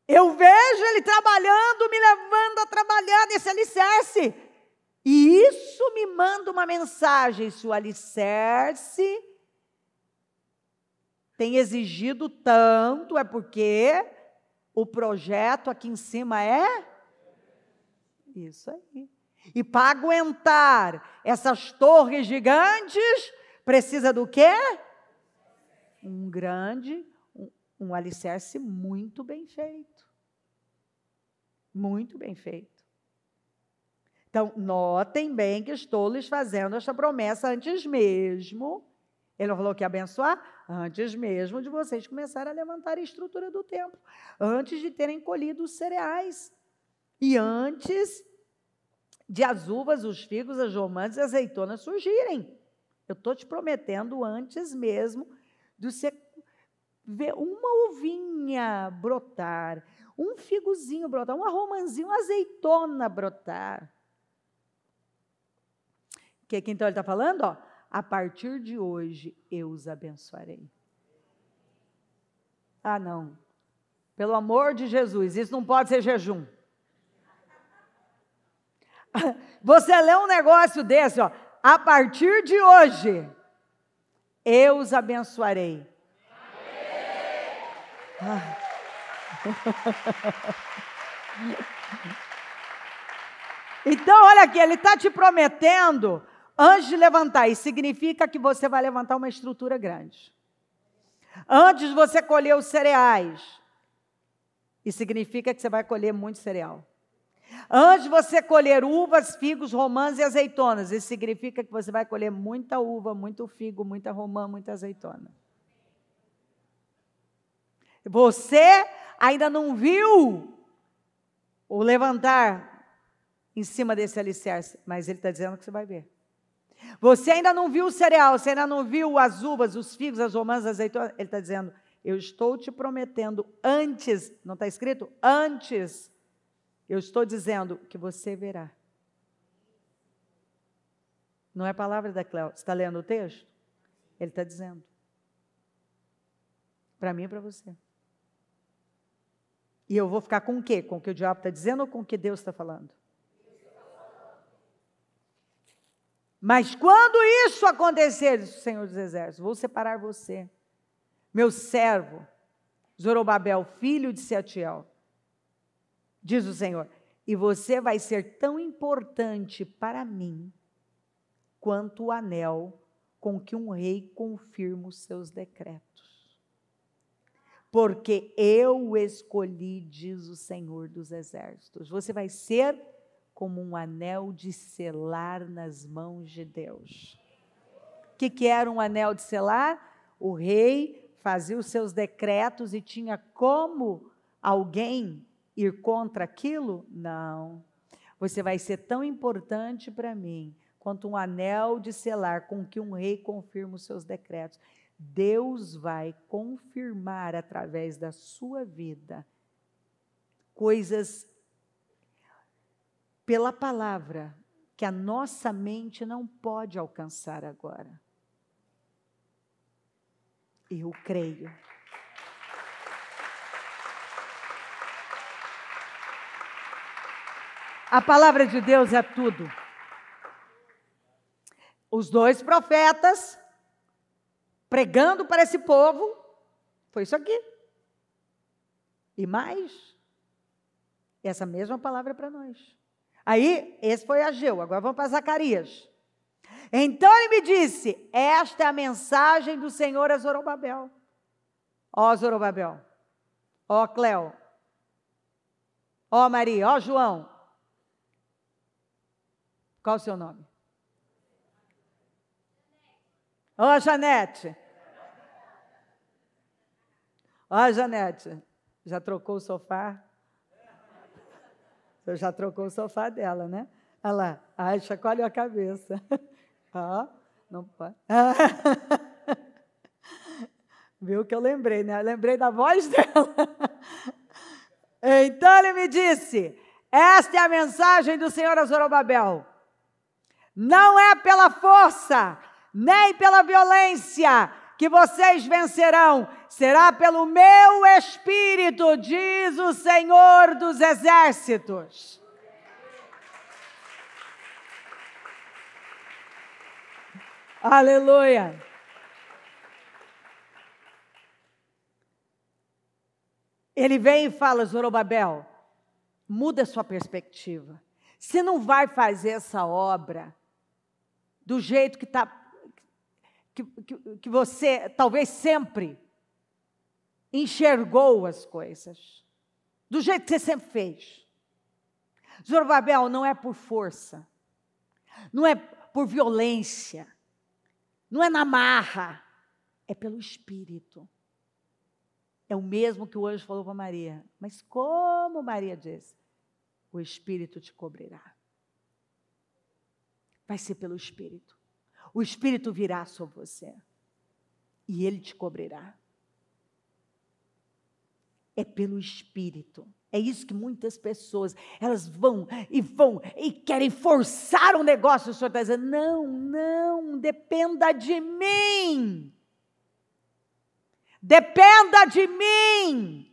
Eu vejo ele trabalhando, me levando a trabalhar nesse alicerce. E isso me manda uma mensagem. Se o alicerce tem exigido tanto, é porque o projeto aqui em cima é isso aí. E para aguentar essas torres gigantes, precisa do quê? Um alicerce muito bem feito. Muito bem feito. Então, notem bem que estou lhes fazendo esta promessa antes mesmo. Ele não falou que ia abençoar? Antes mesmo de vocês começarem a levantar a estrutura do templo. Antes de terem colhido os cereais. E antes de as uvas, os figos, as romãs e as azeitonas surgirem. Eu estou te prometendo antes mesmo de você ver uma uvinha brotar, um figozinho brotar, uma romãzinha, uma azeitona brotar. O que então ele está falando? a partir de hoje eu os abençoarei. Ah, não. Pelo amor de Jesus, isso não pode ser jejum. Você lê um negócio desse, ó, a partir de hoje eu os abençoarei. Então, olha aqui, ele está te prometendo antes de levantar, e significa que você vai levantar uma estrutura grande. Antes de você colher os cereais, e significa que você vai colher muito cereal. Antes de você colher uvas, figos, romãs e azeitonas, isso significa que você vai colher muita uva, muito figo, muita romã, muita azeitona. Você ainda não viu o levantar em cima desse alicerce, mas ele está dizendo que você vai ver. Você ainda não viu o cereal, você ainda não viu as uvas, os figos, as romãs, as azeitonas, ele está dizendo, eu estou te prometendo antes, não está escrito? Antes, eu estou dizendo que você verá. Não é palavra da Cléo, você está lendo o texto? Ele está dizendo. Para mim e para você. E eu vou ficar com o quê? Com o que o diabo está dizendo ou com o que Deus está falando? Mas quando isso acontecer, diz o Senhor dos Exércitos, vou separar você, meu servo, Zorobabel, filho de Sealtiel, diz o Senhor, e você vai ser tão importante para mim, quanto o anel com que um rei confirma os seus decretos. Porque eu o escolhi, diz o Senhor dos Exércitos. Você vai ser como um anel de selar nas mãos de Deus. O que era um anel de selar? O rei fazia os seus decretos e tinha como alguém ir contra aquilo? Não. Você vai ser tão importante para mim, quanto um anel de selar com que um rei confirma os seus decretos. Deus vai confirmar através da sua vida coisas pela palavra que a nossa mente não pode alcançar agora. Eu creio. A palavra de Deus é tudo. Os 2 profetas pregando para esse povo, foi isso aqui. E mais, essa mesma palavra para nós. Aí, esse foi Ageu, agora vamos para Zacarias. Então ele me disse, esta é a mensagem do Senhor a Zorobabel. Ó Zorobabel, ó Cléo, ó Maria, ó João. Qual o seu nome? Ó Janete. Ó Janete, já trocou o sofá? Você já trocou o sofá dela, né? Olha lá, ai, chacoalhou a cabeça. Ó, não pode. Viu que eu lembrei, né? Eu lembrei da voz dela. Então ele me disse, esta é a mensagem do Senhor a Zorobabel. Não é pela força, nem pela violência que vocês vencerão, será pelo meu Espírito, diz o Senhor dos Exércitos. Aleluia. Ele vem e fala, Zorobabel, muda sua perspectiva. Você não vai fazer essa obra do jeito que está... Que você talvez sempre enxergou as coisas, do jeito que você sempre fez. Zorobabel, não é por força, não é por violência, não é na marra, é pelo Espírito. É o mesmo que o anjo falou para Maria. Mas como Maria disse, o Espírito te cobrirá. Vai ser pelo Espírito. O Espírito virá sobre você e ele te cobrirá. É pelo Espírito. É isso que muitas pessoas, elas vão e querem forçar um negócio. O Senhor está dizendo, não, dependa de mim. Dependa de mim.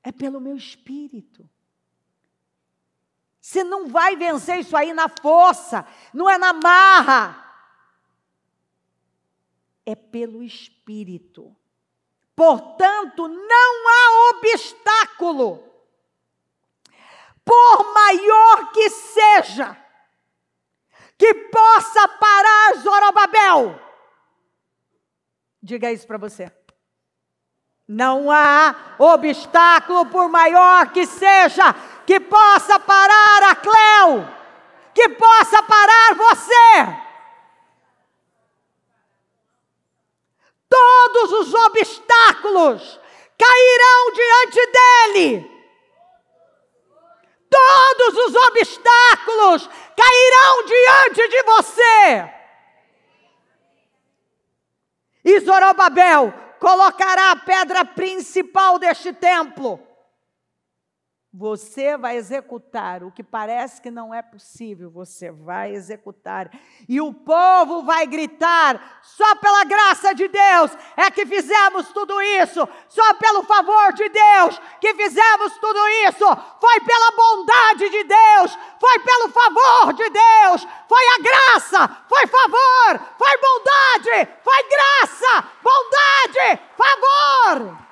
É pelo meu Espírito. Você não vai vencer isso aí na força, não é na marra. É pelo Espírito. Portanto, não há obstáculo, por maior que seja, que possa parar Zorobabel. Diga isso para você. Não há obstáculo, por maior que seja, que possa parar a Cleo, que possa parar você. Todos os obstáculos cairão diante dele. Todos os obstáculos cairão diante de você. E Zorobabel colocará a pedra principal deste templo. Você vai executar o que parece que não é possível, você vai executar. E o povo vai gritar, só pela graça de Deus é que fizemos tudo isso. Só pelo favor de Deus que fizemos tudo isso. Foi pela bondade de Deus, foi pelo favor de Deus. Foi a graça, foi favor, foi bondade, foi graça, bondade, favor.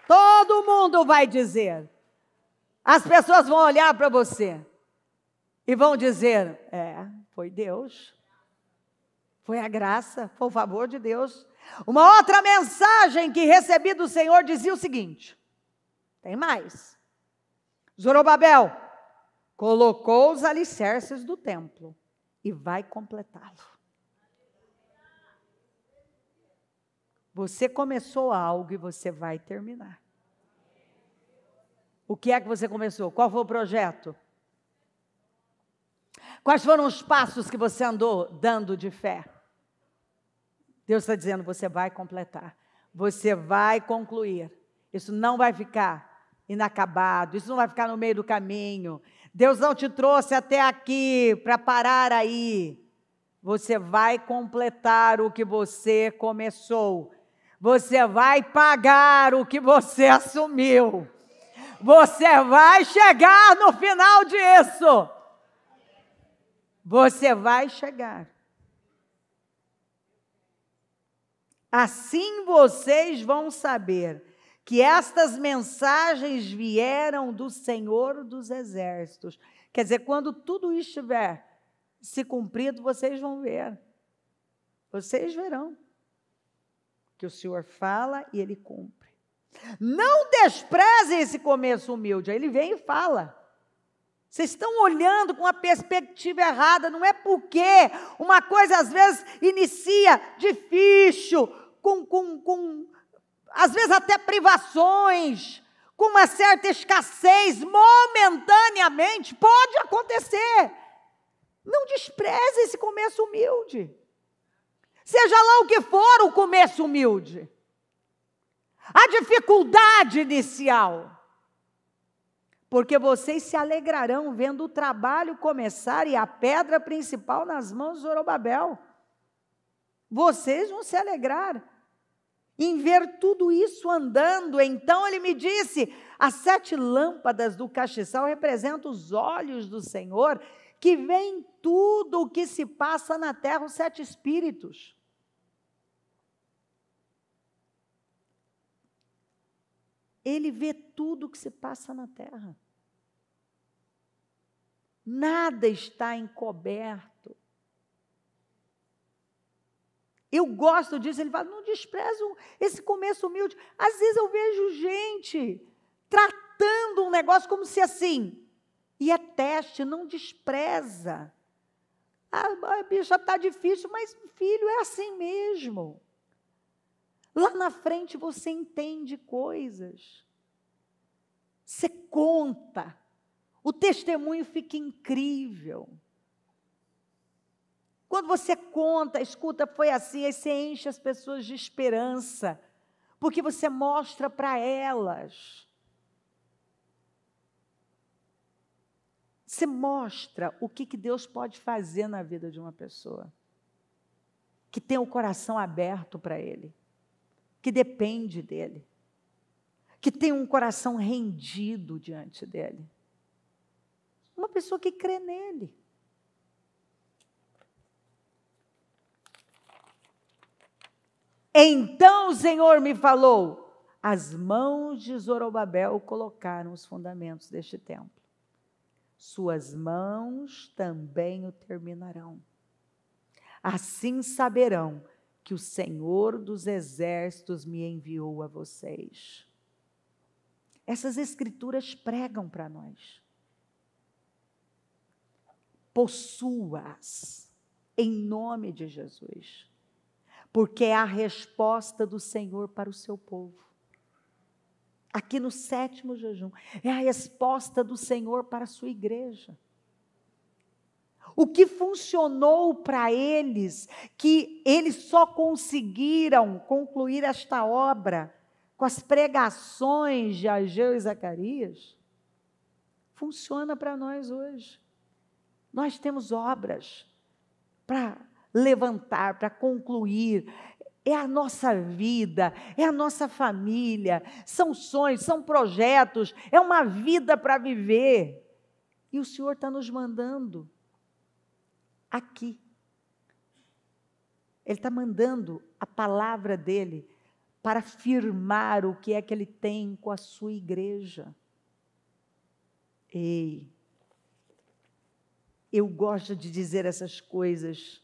Todo mundo vai dizer. As pessoas vão olhar para você e vão dizer, foi Deus. Foi a graça, foi o favor de Deus. Uma outra mensagem que recebi do Senhor dizia o seguinte, tem mais. Zorobabel colocou os alicerces do templo e vai completá-lo. Você começou algo e você vai terminar. O que é que você começou? Qual foi o projeto? Quais foram os passos que você andou dando de fé? Deus está dizendo, você vai completar. Você vai concluir. Isso não vai ficar inacabado. Isso não vai ficar no meio do caminho. Deus não te trouxe até aqui para parar aí. Você vai completar o que você começou. Você vai pagar o que você assumiu. Você vai chegar no final disso. Você vai chegar. Assim vocês vão saber que estas mensagens vieram do Senhor dos Exércitos. Quer dizer, quando tudo estiver se cumprido, vocês vão ver. Vocês verão que o Senhor fala e Ele cumpre. Não desprezem esse começo humilde. Aí Ele vem e fala. Vocês estão olhando com a perspectiva errada. Não é porque uma coisa às vezes inicia difícil, com às vezes até privações, com uma certa escassez, momentaneamente, pode acontecer. Não despreze esse começo humilde. Seja lá o que for o começo humilde. A dificuldade inicial. Porque vocês se alegrarão vendo o trabalho começar e a pedra principal nas mãos de Zorobabel. Vocês vão se alegrar em ver tudo isso andando. Então ele me disse, as 7 lâmpadas do castiçal representam os olhos do Senhor, que veem tudo o que se passa na terra, os 7 espíritos. Ele vê tudo o que se passa na terra. Nada está encoberto. Eu gosto disso, ele fala, não desprezo esse começo humilde. Às vezes eu vejo gente tratando um negócio como se assim, e é teste, não despreza. Ah, bicha, está difícil, mas filho, é assim mesmo. Lá na frente você entende coisas. Você conta. O testemunho fica incrível. Quando você conta, escuta, foi assim, aí você enche as pessoas de esperança, porque você mostra para elas. Você mostra o que Deus pode fazer na vida de uma pessoa, que tem o coração aberto para Ele, que depende dEle, que tem um coração rendido diante dEle. Uma pessoa que crê nele. Então o Senhor me falou, as mãos de Zorobabel colocaram os fundamentos deste templo. Suas mãos também o terminarão. Assim saberão que o Senhor dos exércitos me enviou a vocês. Essas escrituras pregam para nós. Possua-as em nome de Jesus. Porque é a resposta do Senhor para o seu povo. Aqui no 7º jejum, é a resposta do Senhor para a sua igreja. O que funcionou para eles, que eles só conseguiram concluir esta obra com as pregações de Ageu e Zacarias, funciona para nós hoje. Nós temos obras para levantar, para concluir. É a nossa vida, é a nossa família, são sonhos, são projetos, é uma vida para viver. E o Senhor está nos mandando aqui. Ele está mandando a palavra dEle para afirmar o que é que Ele tem com a sua igreja. Ei, eu gosto de dizer essas coisas.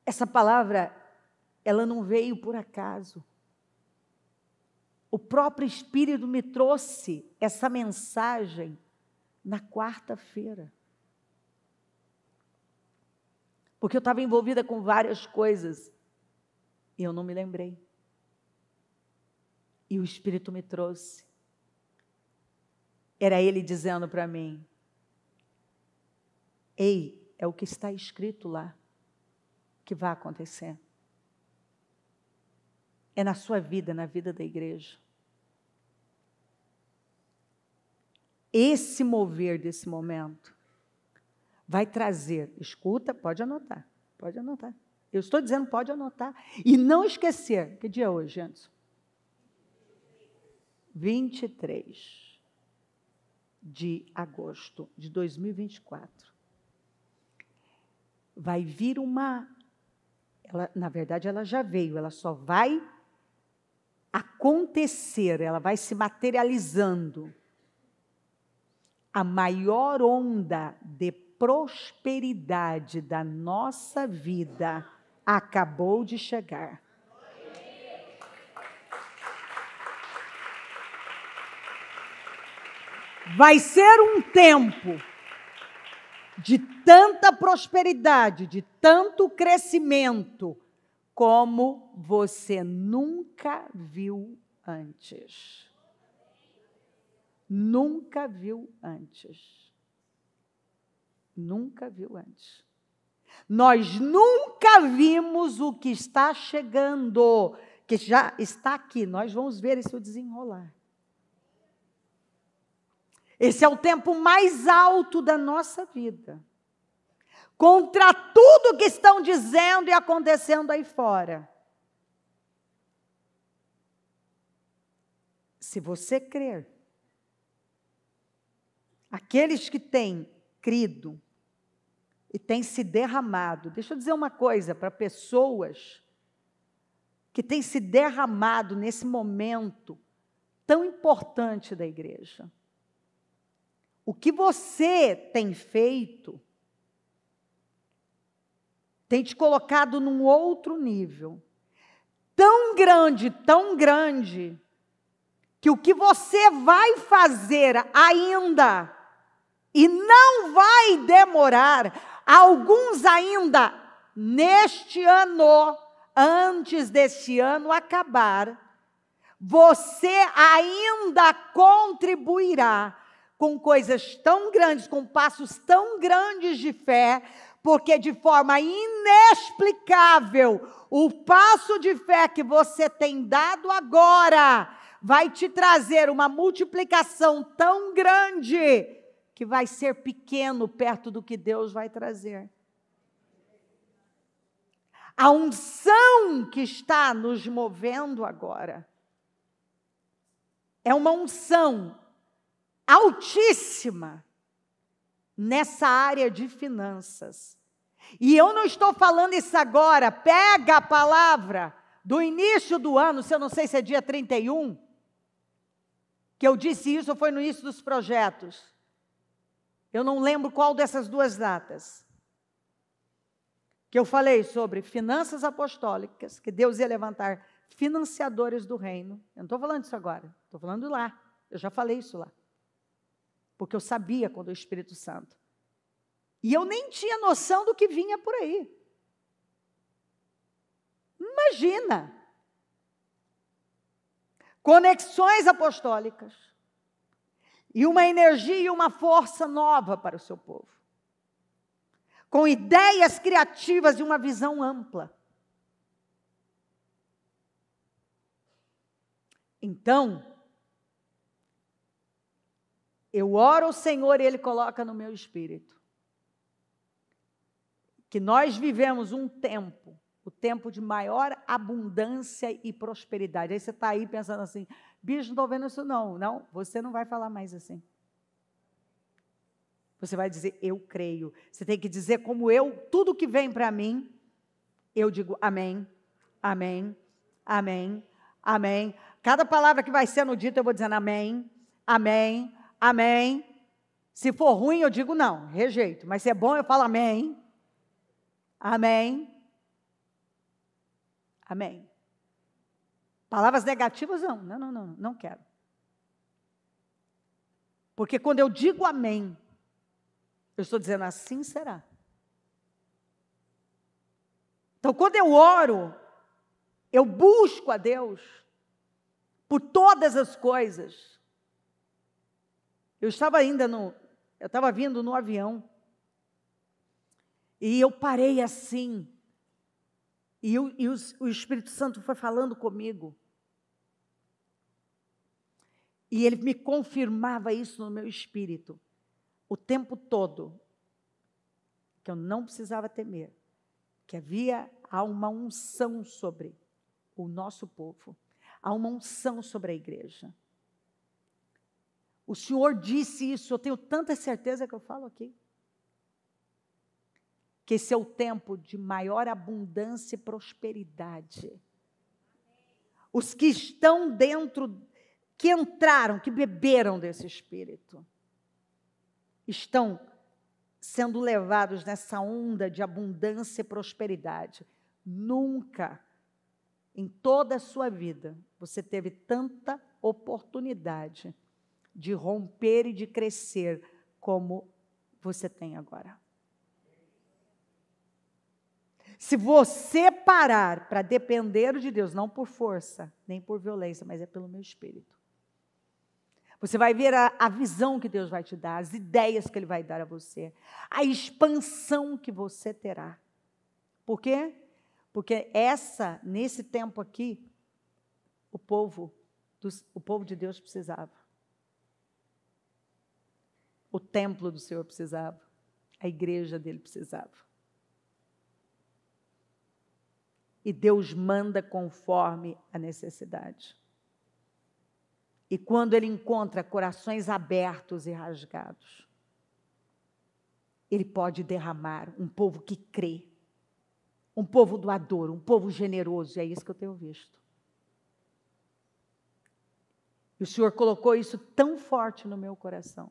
Essa palavra, ela não veio por acaso. O próprio Espírito me trouxe essa mensagem na quarta-feira. Porque eu estava envolvida com várias coisas e eu não me lembrei. E o Espírito me trouxe. Era Ele dizendo para mim, ei, é o que está escrito lá que vai acontecer. É na sua vida, na vida da igreja. Esse mover desse momento vai trazer, escuta, pode anotar. Eu estou dizendo, pode anotar. E não esquecer, que dia é hoje, Anderson? 23 de agosto de 2024. Vai vir na verdade, ela já veio, ela só vai acontecer, ela vai se materializando. A maior onda de prosperidade da nossa vida acabou de chegar. Vai ser um tempo de tanta prosperidade, de tanto crescimento, como você nunca viu antes. Nunca viu antes. Nunca viu antes. Nós nunca vimos o que está chegando, que já está aqui. Nós vamos ver isso desenrolar. Esse é o tempo mais alto da nossa vida. Contra tudo que estão dizendo e acontecendo aí fora. Se você crer, aqueles que têm crido e têm se derramado, deixa eu dizer uma coisa para pessoas que têm se derramado nesse momento tão importante da igreja. O que você tem feito tem te colocado num outro nível. Tão grande, que o que você vai fazer ainda, e não vai demorar, alguns ainda neste ano, antes deste ano acabar, você ainda contribuirá com coisas tão grandes, com passos tão grandes de fé, porque de forma inexplicável, o passo de fé que você tem dado agora vai te trazer uma multiplicação tão grande que vai ser pequeno perto do que Deus vai trazer. A unção que está nos movendo agora é uma unção altíssima nessa área de finanças. E eu não estou falando isso agora, pega a palavra do início do ano, se eu não sei se é dia 31, que eu disse isso, foi no início dos projetos. Eu não lembro qual dessas duas datas. Que eu falei sobre finanças apostólicas, que Deus ia levantar financiadores do reino. Eu não estou falando isso agora, estou falando lá. Eu já falei isso lá. Porque eu sabia quando o Espírito Santo. E eu nem tinha noção do que vinha por aí. Imagina. Conexões apostólicas. E uma energia e uma força nova para o seu povo. Com ideias criativas e uma visão ampla. Então, eu oro ao Senhor e Ele coloca no meu espírito que nós vivemos um tempo, o tempo de maior abundância e prosperidade. Aí você está aí pensando assim, bicho, não estou vendo isso não. Não, você não vai falar mais assim. Você vai dizer, eu creio. Você tem que dizer como eu, tudo que vem para mim, eu digo amém, amém, amém, amém. Cada palavra que vai sendo dita, eu vou dizendo amém, amém, amém. Se for ruim, eu digo não, rejeito. Mas se é bom, eu falo amém, amém, amém. Palavras negativas, não quero. Porque quando eu digo amém, eu estou dizendo assim será. Então, quando eu oro, eu busco a Deus por todas as coisas. Eu estava vindo no avião, e eu parei assim, e o Espírito Santo foi falando comigo, e ele me confirmava isso no meu espírito, o tempo todo, que eu não precisava temer, que há uma unção sobre o nosso povo, há uma unção sobre a igreja. O Senhor disse isso, eu tenho tanta certeza que eu falo aqui. Que esse é o tempo de maior abundância e prosperidade. Os que estão dentro, que entraram, que beberam desse Espírito, estão sendo levados nessa onda de abundância e prosperidade. Nunca, em toda a sua vida, você teve tanta oportunidade de romper e de crescer como você tem agora. Se você parar para depender de Deus, não por força, nem por violência, mas é pelo meu espírito, você vai ver a visão que Deus vai te dar, as ideias que Ele vai dar a você, a expansão que você terá. Por quê? Porque nesse tempo aqui, o povo de Deus precisava. O templo do Senhor precisava. A igreja dele precisava. E Deus manda conforme a necessidade. E quando Ele encontra corações abertos e rasgados, Ele pode derramar um povo que crê, um povo doador, um povo generoso. E é isso que eu tenho visto. E o Senhor colocou isso tão forte no meu coração,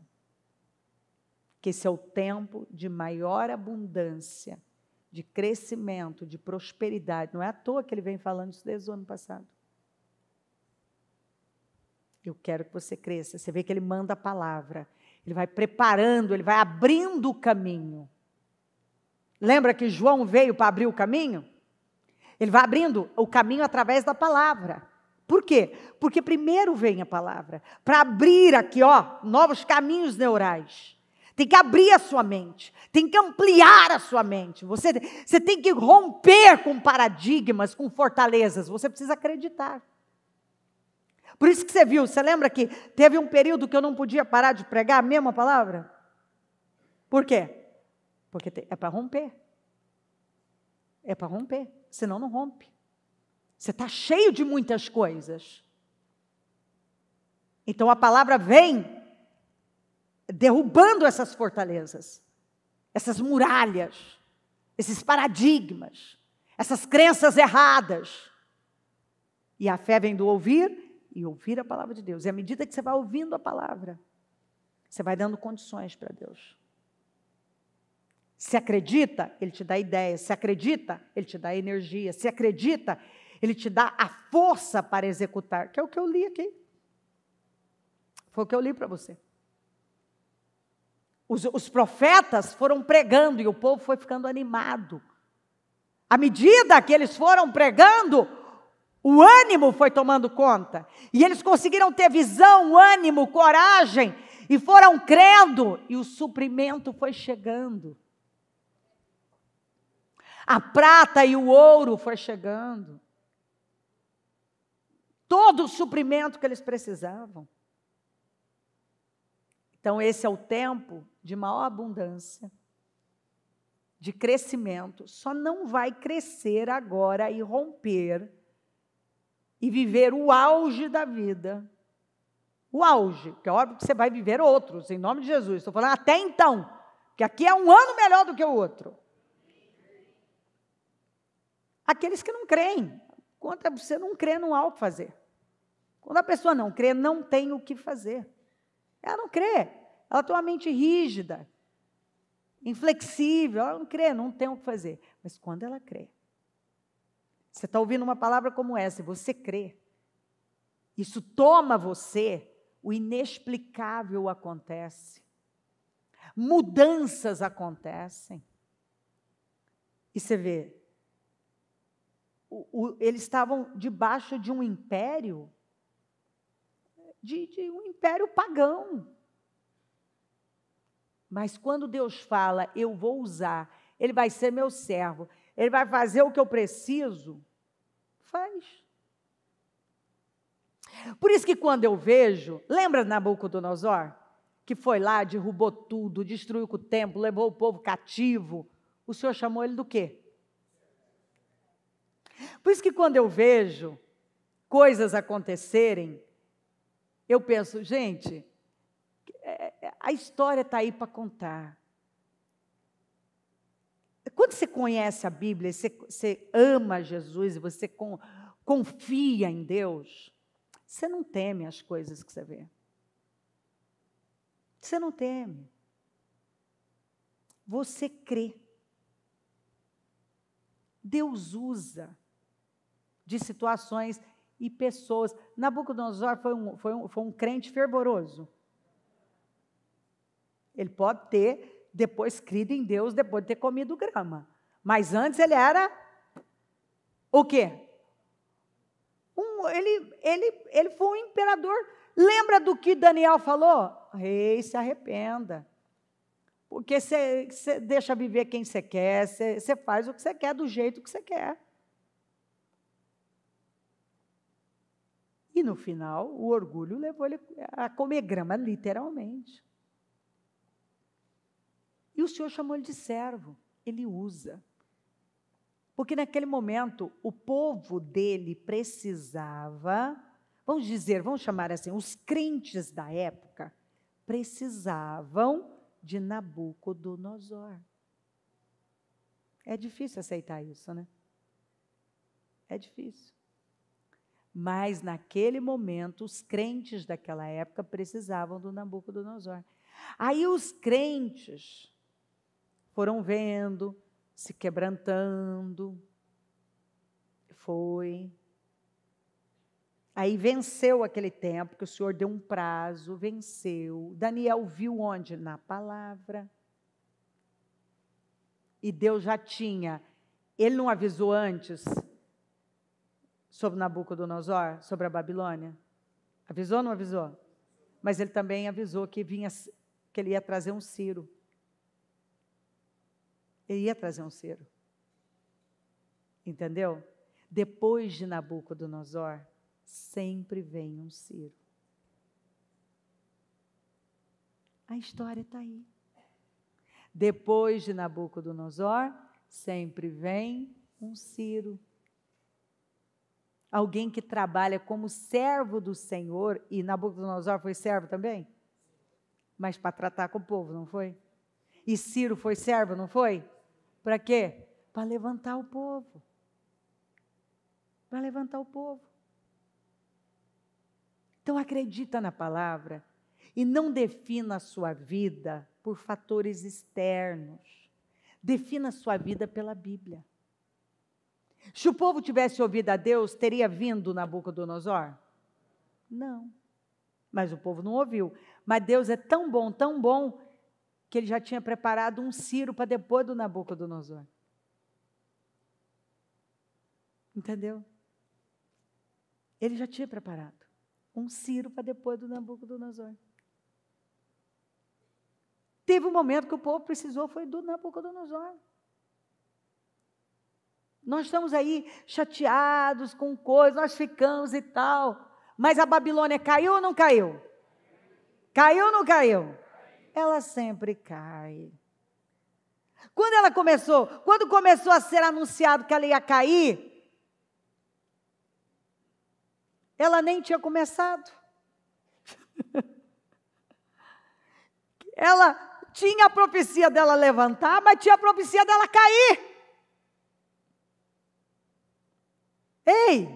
que esse é o tempo de maior abundância, de crescimento, de prosperidade. Não é à toa que Ele vem falando isso desde o ano passado. Eu quero que você cresça. Você vê que Ele manda a palavra. Ele vai preparando, Ele vai abrindo o caminho. Lembra que João veio para abrir o caminho? Ele vai abrindo o caminho através da palavra. Por quê? Porque primeiro vem a palavra, para abrir aqui, novos caminhos neurais. Tem que abrir a sua mente, tem que ampliar a sua mente. Você tem que romper com paradigmas, com fortalezas. Você precisa acreditar. Por isso que você lembra que teve um período que eu não podia parar de pregar a mesma palavra? Por quê? Porque é para romper. É para romper, senão não rompe. Você está cheio de muitas coisas. Então a palavra vem derrubando essas fortalezas, essas muralhas, esses paradigmas, essas crenças erradas. E a fé vem do ouvir e ouvir a palavra de Deus. E à medida que você vai ouvindo a palavra, você vai dando condições para Deus. Se acredita, Ele te dá ideia. Se acredita, Ele te dá energia. Se acredita, Ele te dá a força para executar. Que é o que eu li aqui. Foi o que eu li para você. Os profetas foram pregando e o povo foi ficando animado. À medida que eles foram pregando, o ânimo foi tomando conta. E eles conseguiram ter visão, ânimo, coragem. E foram crendo. E o suprimento foi chegando. A prata e o ouro foi chegando. Todo o suprimento que eles precisavam. Então, esse é o tempo de maior abundância, de crescimento. Só não vai crescer agora e romper e viver o auge da vida. O auge, que é óbvio que você vai viver outros, em nome de Jesus. Estou falando até então, que aqui é um ano melhor do que o outro. Aqueles que não creem. Quando você não crê, não há o que fazer. Quando a pessoa não crê, não tem o que fazer. Ela não crê. Ela tem uma mente rígida, inflexível. Ela não crê, não tem o que fazer. Mas quando ela crê, você está ouvindo uma palavra como essa, e você crê, isso toma você, o inexplicável acontece. Mudanças acontecem. E você vê, eles estavam debaixo de um império, de um império pagão. Mas quando Deus fala, eu vou usar, Ele vai ser meu servo, Ele vai fazer o que eu preciso, faz. Por isso que quando eu vejo, lembra Nabucodonosor? Que foi lá, derrubou tudo, destruiu o templo, levou o povo cativo. O Senhor chamou ele do quê? Por isso que quando eu vejo coisas acontecerem, eu penso, gente, a história está aí para contar. Quando você conhece a Bíblia, você ama Jesus e você confia em Deus, você não teme as coisas que você vê. Você não teme. Você crê. Deus usa de situações e pessoas. Nabucodonosor foi um crente fervoroso. Ele pode ter depois crido em Deus, depois de ter comido grama. Mas antes ele era o quê? Ele foi um imperador. Lembra do que Daniel falou? Rei, se arrependa. Porque você deixa viver quem você quer, você faz o que você quer, do jeito que você quer. E no final, o orgulho levou ele a comer grama, literalmente. E o Senhor chamou ele de servo. Ele usa. Porque naquele momento, o povo dele precisava, vamos chamar assim, os crentes da época precisavam de Nabucodonosor. É difícil aceitar isso, né? É difícil. Mas naquele momento, os crentes daquela época precisavam do Nabucodonosor. Aí os crentes foram vendo, se quebrantando, foi. Aí venceu aquele tempo, que o Senhor deu um prazo, venceu. Daniel viu onde? Na palavra. E Deus já tinha, ele não avisou antes, sobre Nabucodonosor, sobre a Babilônia? Avisou ou não avisou? Mas ele também avisou que ele ia trazer um Ciro. Ele ia trazer um Ciro. Entendeu? Depois de Nabucodonosor, sempre vem um Ciro. A história está aí. Depois de Nabucodonosor, sempre vem um Ciro. Alguém que trabalha como servo do Senhor, e Nabucodonosor foi servo também? Mas para tratar com o povo, não foi? E Ciro foi servo, não foi? Para quê? Para levantar o povo. Para levantar o povo. Então acredita na palavra e não defina a sua vida por fatores externos. Defina a sua vida pela Bíblia. Se o povo tivesse ouvido a Deus, teria vindo Nabucodonosor? Não. Mas o povo não ouviu. Mas Deus é tão bom, que ele já tinha preparado um Ciro para depois do Nabucodonosor. Entendeu? Ele já tinha preparado um Ciro para depois do Nabucodonosor. Teve um momento que o povo precisou, foi do Nabucodonosor. Nós estamos aí chateados com coisas, nós ficamos e tal. Mas a Babilônia caiu ou não caiu? Caiu ou não caiu? Ela sempre cai. Quando começou a ser anunciado que ela ia cair, ela nem tinha começado. Ela tinha a profecia dela levantar, mas tinha a profecia dela cair. Ei!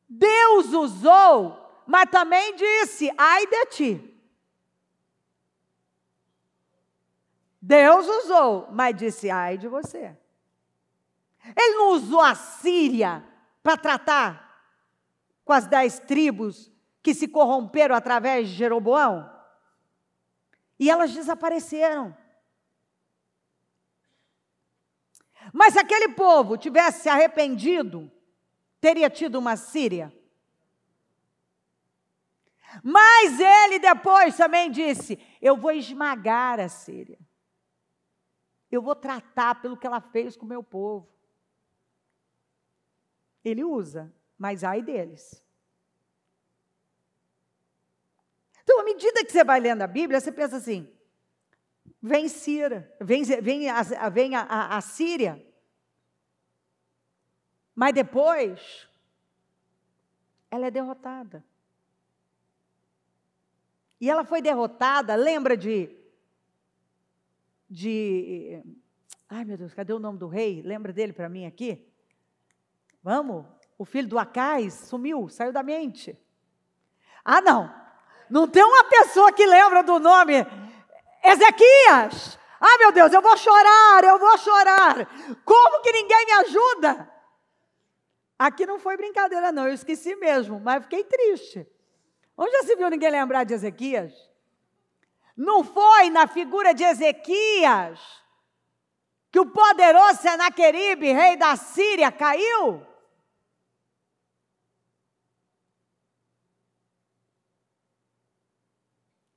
Deus usou, mas também disse, ai de ti. Deus usou, mas disse, ai de você. Ele não usou a Síria para tratar com as 10 tribos que se corromperam através de Jeroboão? E elas desapareceram. Mas se aquele povo tivesse se arrependido, teria tido uma Síria. Mas ele depois também disse, eu vou esmagar a Síria. Eu vou tratar pelo que ela fez com o meu povo. Ele usa, mas ai deles. Então, à medida que você vai lendo a Bíblia, você pensa assim, vem a Síria, mas depois ela é derrotada. E ela foi derrotada, lembra ai meu Deus, cadê o nome do rei? Lembra dele para mim aqui? Vamos, o filho do Acais sumiu, saiu da mente. Ah não tem uma pessoa que lembra do nome Ezequias. Ah meu Deus, eu vou chorar. Como que ninguém me ajuda? Aqui não foi brincadeira não, eu esqueci mesmo, mas fiquei triste. Onde já se viu ninguém lembrar de Ezequias? Não foi na figura de Ezequias que o poderoso Senaqueribe, rei da Síria, caiu?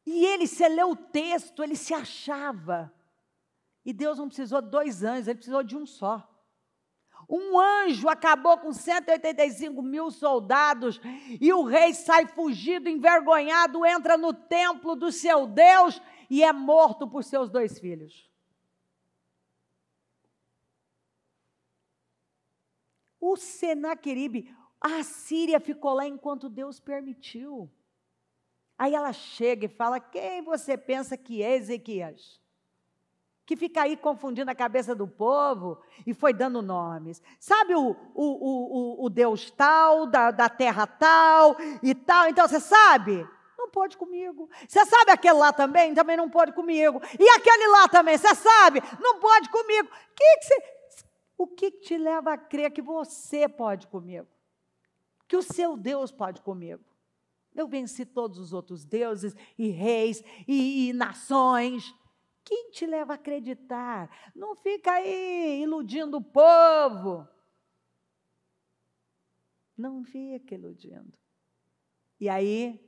E ele, você lê o texto, ele se achava. E Deus não precisou de 2 anjos, ele precisou de um só. Um anjo acabou com 185 mil soldados e o rei sai fugido, envergonhado, entra no templo do seu Deus e é morto por seus 2 filhos. O Senaqueribe, a Síria ficou lá enquanto Deus permitiu. Aí ela chega e fala, quem você pensa que é Ezequias? Que fica aí confundindo a cabeça do povo e foi dando nomes. Sabe o Deus tal, da terra tal e tal? Então você sabe? Não pode comigo. Você sabe aquele lá também? Também não pode comigo. E aquele lá também, você sabe? Não pode comigo. O que te leva a crer que você pode comigo? Que o seu Deus pode comigo? Eu venci todos os outros deuses e reis e nações. Quem te leva a acreditar? Não fica aí iludindo o povo. Não fica iludindo. E aí,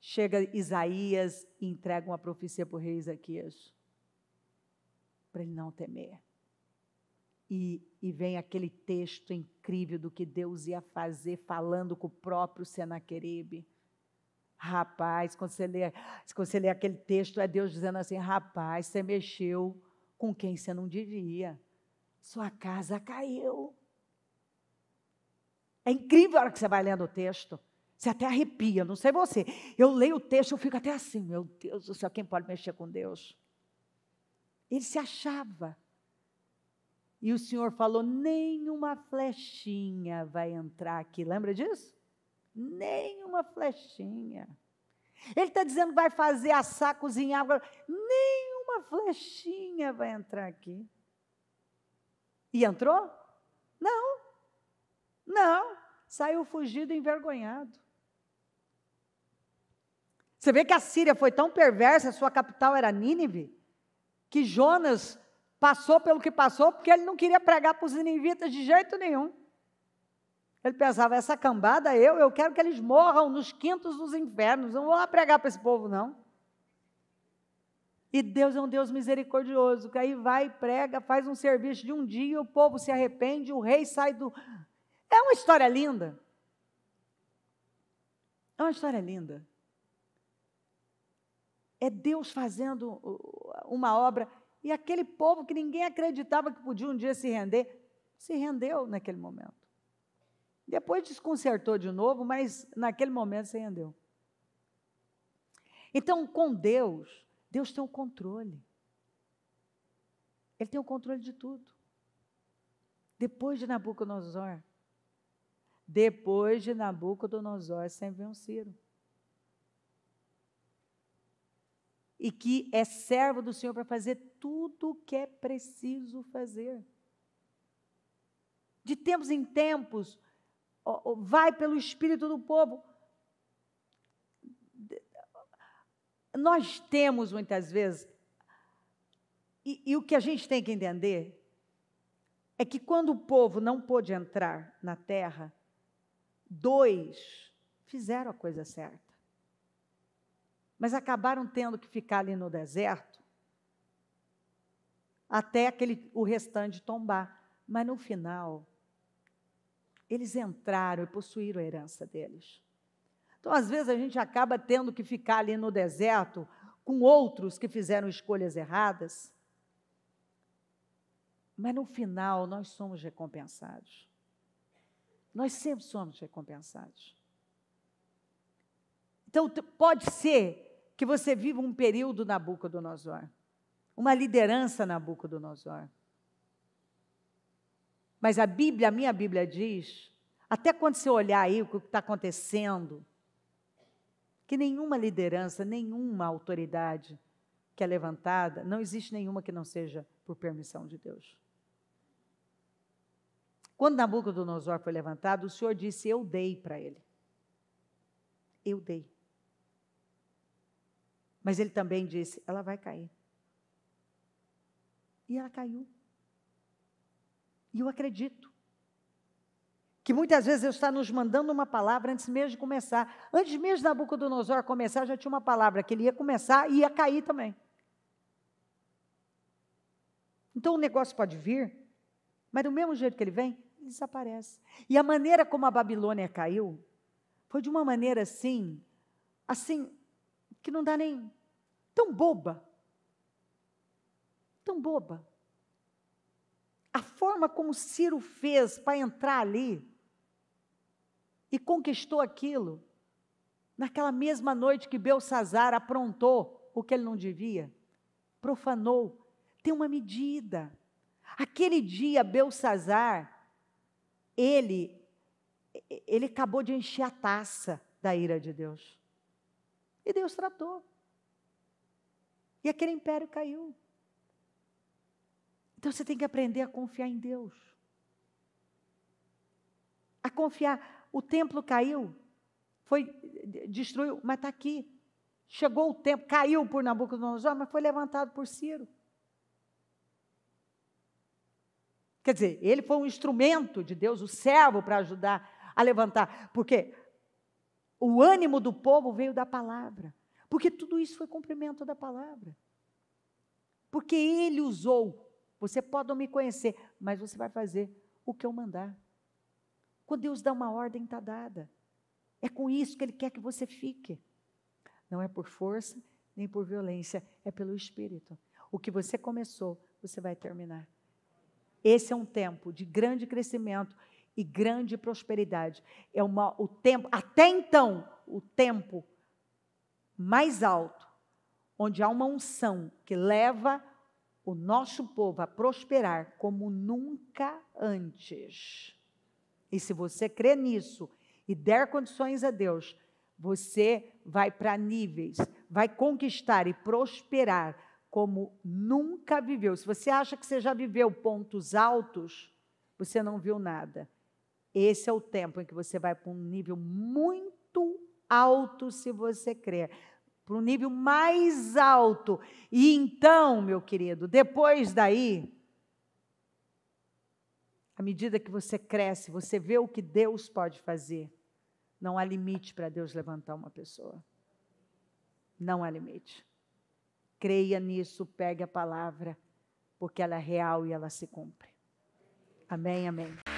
chega Isaías e entrega uma profecia para o rei Ezequias, para ele não temer. E vem aquele texto incrível do que Deus ia fazer, falando com o próprio Senaqueribe. Rapaz, quando você lê aquele texto, é Deus dizendo assim, rapaz, você mexeu com quem você não devia. Sua casa caiu. É incrível a hora que você vai lendo o texto. Você até arrepia, não sei você. Eu leio o texto, eu fico até assim, meu Deus do céu, quem pode mexer com Deus? Ele se achava. E o Senhor falou, nenhuma flechinha vai entrar aqui. Lembra disso? Nenhuma flechinha. Ele está dizendo que vai fazer assar, cozinhar, agora, nenhuma flechinha vai entrar aqui. E entrou? Não. Não. Saiu fugido e envergonhado. Você vê que a Síria foi tão perversa, a sua capital era Nínive, que Jonas passou pelo que passou, porque ele não queria pregar para os ninivitas de jeito nenhum. Ele pensava, essa cambada, eu quero que eles morram nos quintos dos infernos, não vou lá pregar para esse povo, não. E Deus é um Deus misericordioso, que aí vai, prega, faz um serviço de um dia, o povo se arrepende, o rei sai do... É uma história linda. É uma história linda. É Deus fazendo uma obra, e aquele povo que ninguém acreditava que podia um dia se render, se rendeu naquele momento. Depois desconcertou de novo, mas naquele momento se rendeu. Então, com Deus, Deus tem o controle. Ele tem o controle de tudo. Depois de Nabucodonosor, sempre vem um Ciro. E que é servo do Senhor para fazer tudo o que é preciso fazer. De tempos em tempos, vai pelo espírito do povo. Nós temos muitas vezes, e o que a gente tem que entender, é que quando o povo não pôde entrar na terra, 2 fizeram a coisa certa. Mas acabaram tendo que ficar ali no deserto, até o restante tombar. Mas no final, eles entraram e possuíram a herança deles. Então, às vezes, a gente acaba tendo que ficar ali no deserto com outros que fizeram escolhas erradas, mas no final nós somos recompensados. Nós sempre somos recompensados. Então, pode ser que você viva um período Nabucodonosor, uma liderança Nabucodonosor. Mas a minha Bíblia diz, até quando você olhar aí o que está acontecendo, que nenhuma liderança, nenhuma autoridade que é levantada, não existe nenhuma que não seja por permissão de Deus. Quando Nabucodonosor foi levantado, o Senhor disse, eu dei para ele. Eu dei. Mas ele também disse, ela vai cair. E ela caiu. E eu acredito que muitas vezes Deus está nos mandando uma palavra antes mesmo de começar. Antes mesmo de Nabucodonosor começar, já tinha uma palavra, que ele ia começar e ia cair também. Então o negócio pode vir, mas do mesmo jeito que ele vem, ele desaparece. E a maneira como a Babilônia caiu, foi de uma maneira assim, que não dá nem... Tão boba. Tão boba. A forma como Ciro fez para entrar ali e conquistou aquilo, naquela mesma noite que Belsazzar aprontou o que ele não devia, profanou, tem uma medida. Aquele dia, Belsazzar, ele acabou de encher a taça da ira de Deus. E Deus tratou. E aquele império caiu. Então você tem que aprender a confiar em Deus. A confiar. O templo caiu, destruiu, mas está aqui. Chegou o tempo, caiu por Nabucodonosor, mas foi levantado por Ciro. Quer dizer, ele foi um instrumento de Deus, o servo para ajudar a levantar. Porque o ânimo do povo veio da palavra. Porque tudo isso foi cumprimento da palavra. Porque ele usou. Você pode não me conhecer, mas você vai fazer o que eu mandar. Quando Deus dá uma ordem, está dada. É com isso que Ele quer que você fique. Não é por força, nem por violência, é pelo Espírito. O que você começou, você vai terminar. Esse é um tempo de grande crescimento e grande prosperidade. É o tempo, até então, o tempo mais alto, onde há uma unção que leva o nosso povo a prosperar como nunca antes. E se você crê nisso e der condições a Deus, você vai para níveis, vai conquistar e prosperar como nunca viveu. Se você acha que você já viveu pontos altos, você não viu nada. Esse é o tempo em que você vai para um nível muito alto, se você crer, para um nível mais alto. E então, meu querido, depois daí, à medida que você cresce, você vê o que Deus pode fazer. Não há limite para Deus levantar uma pessoa. Não há limite. Creia nisso, pegue a palavra, porque ela é real e ela se cumpre. Amém, amém.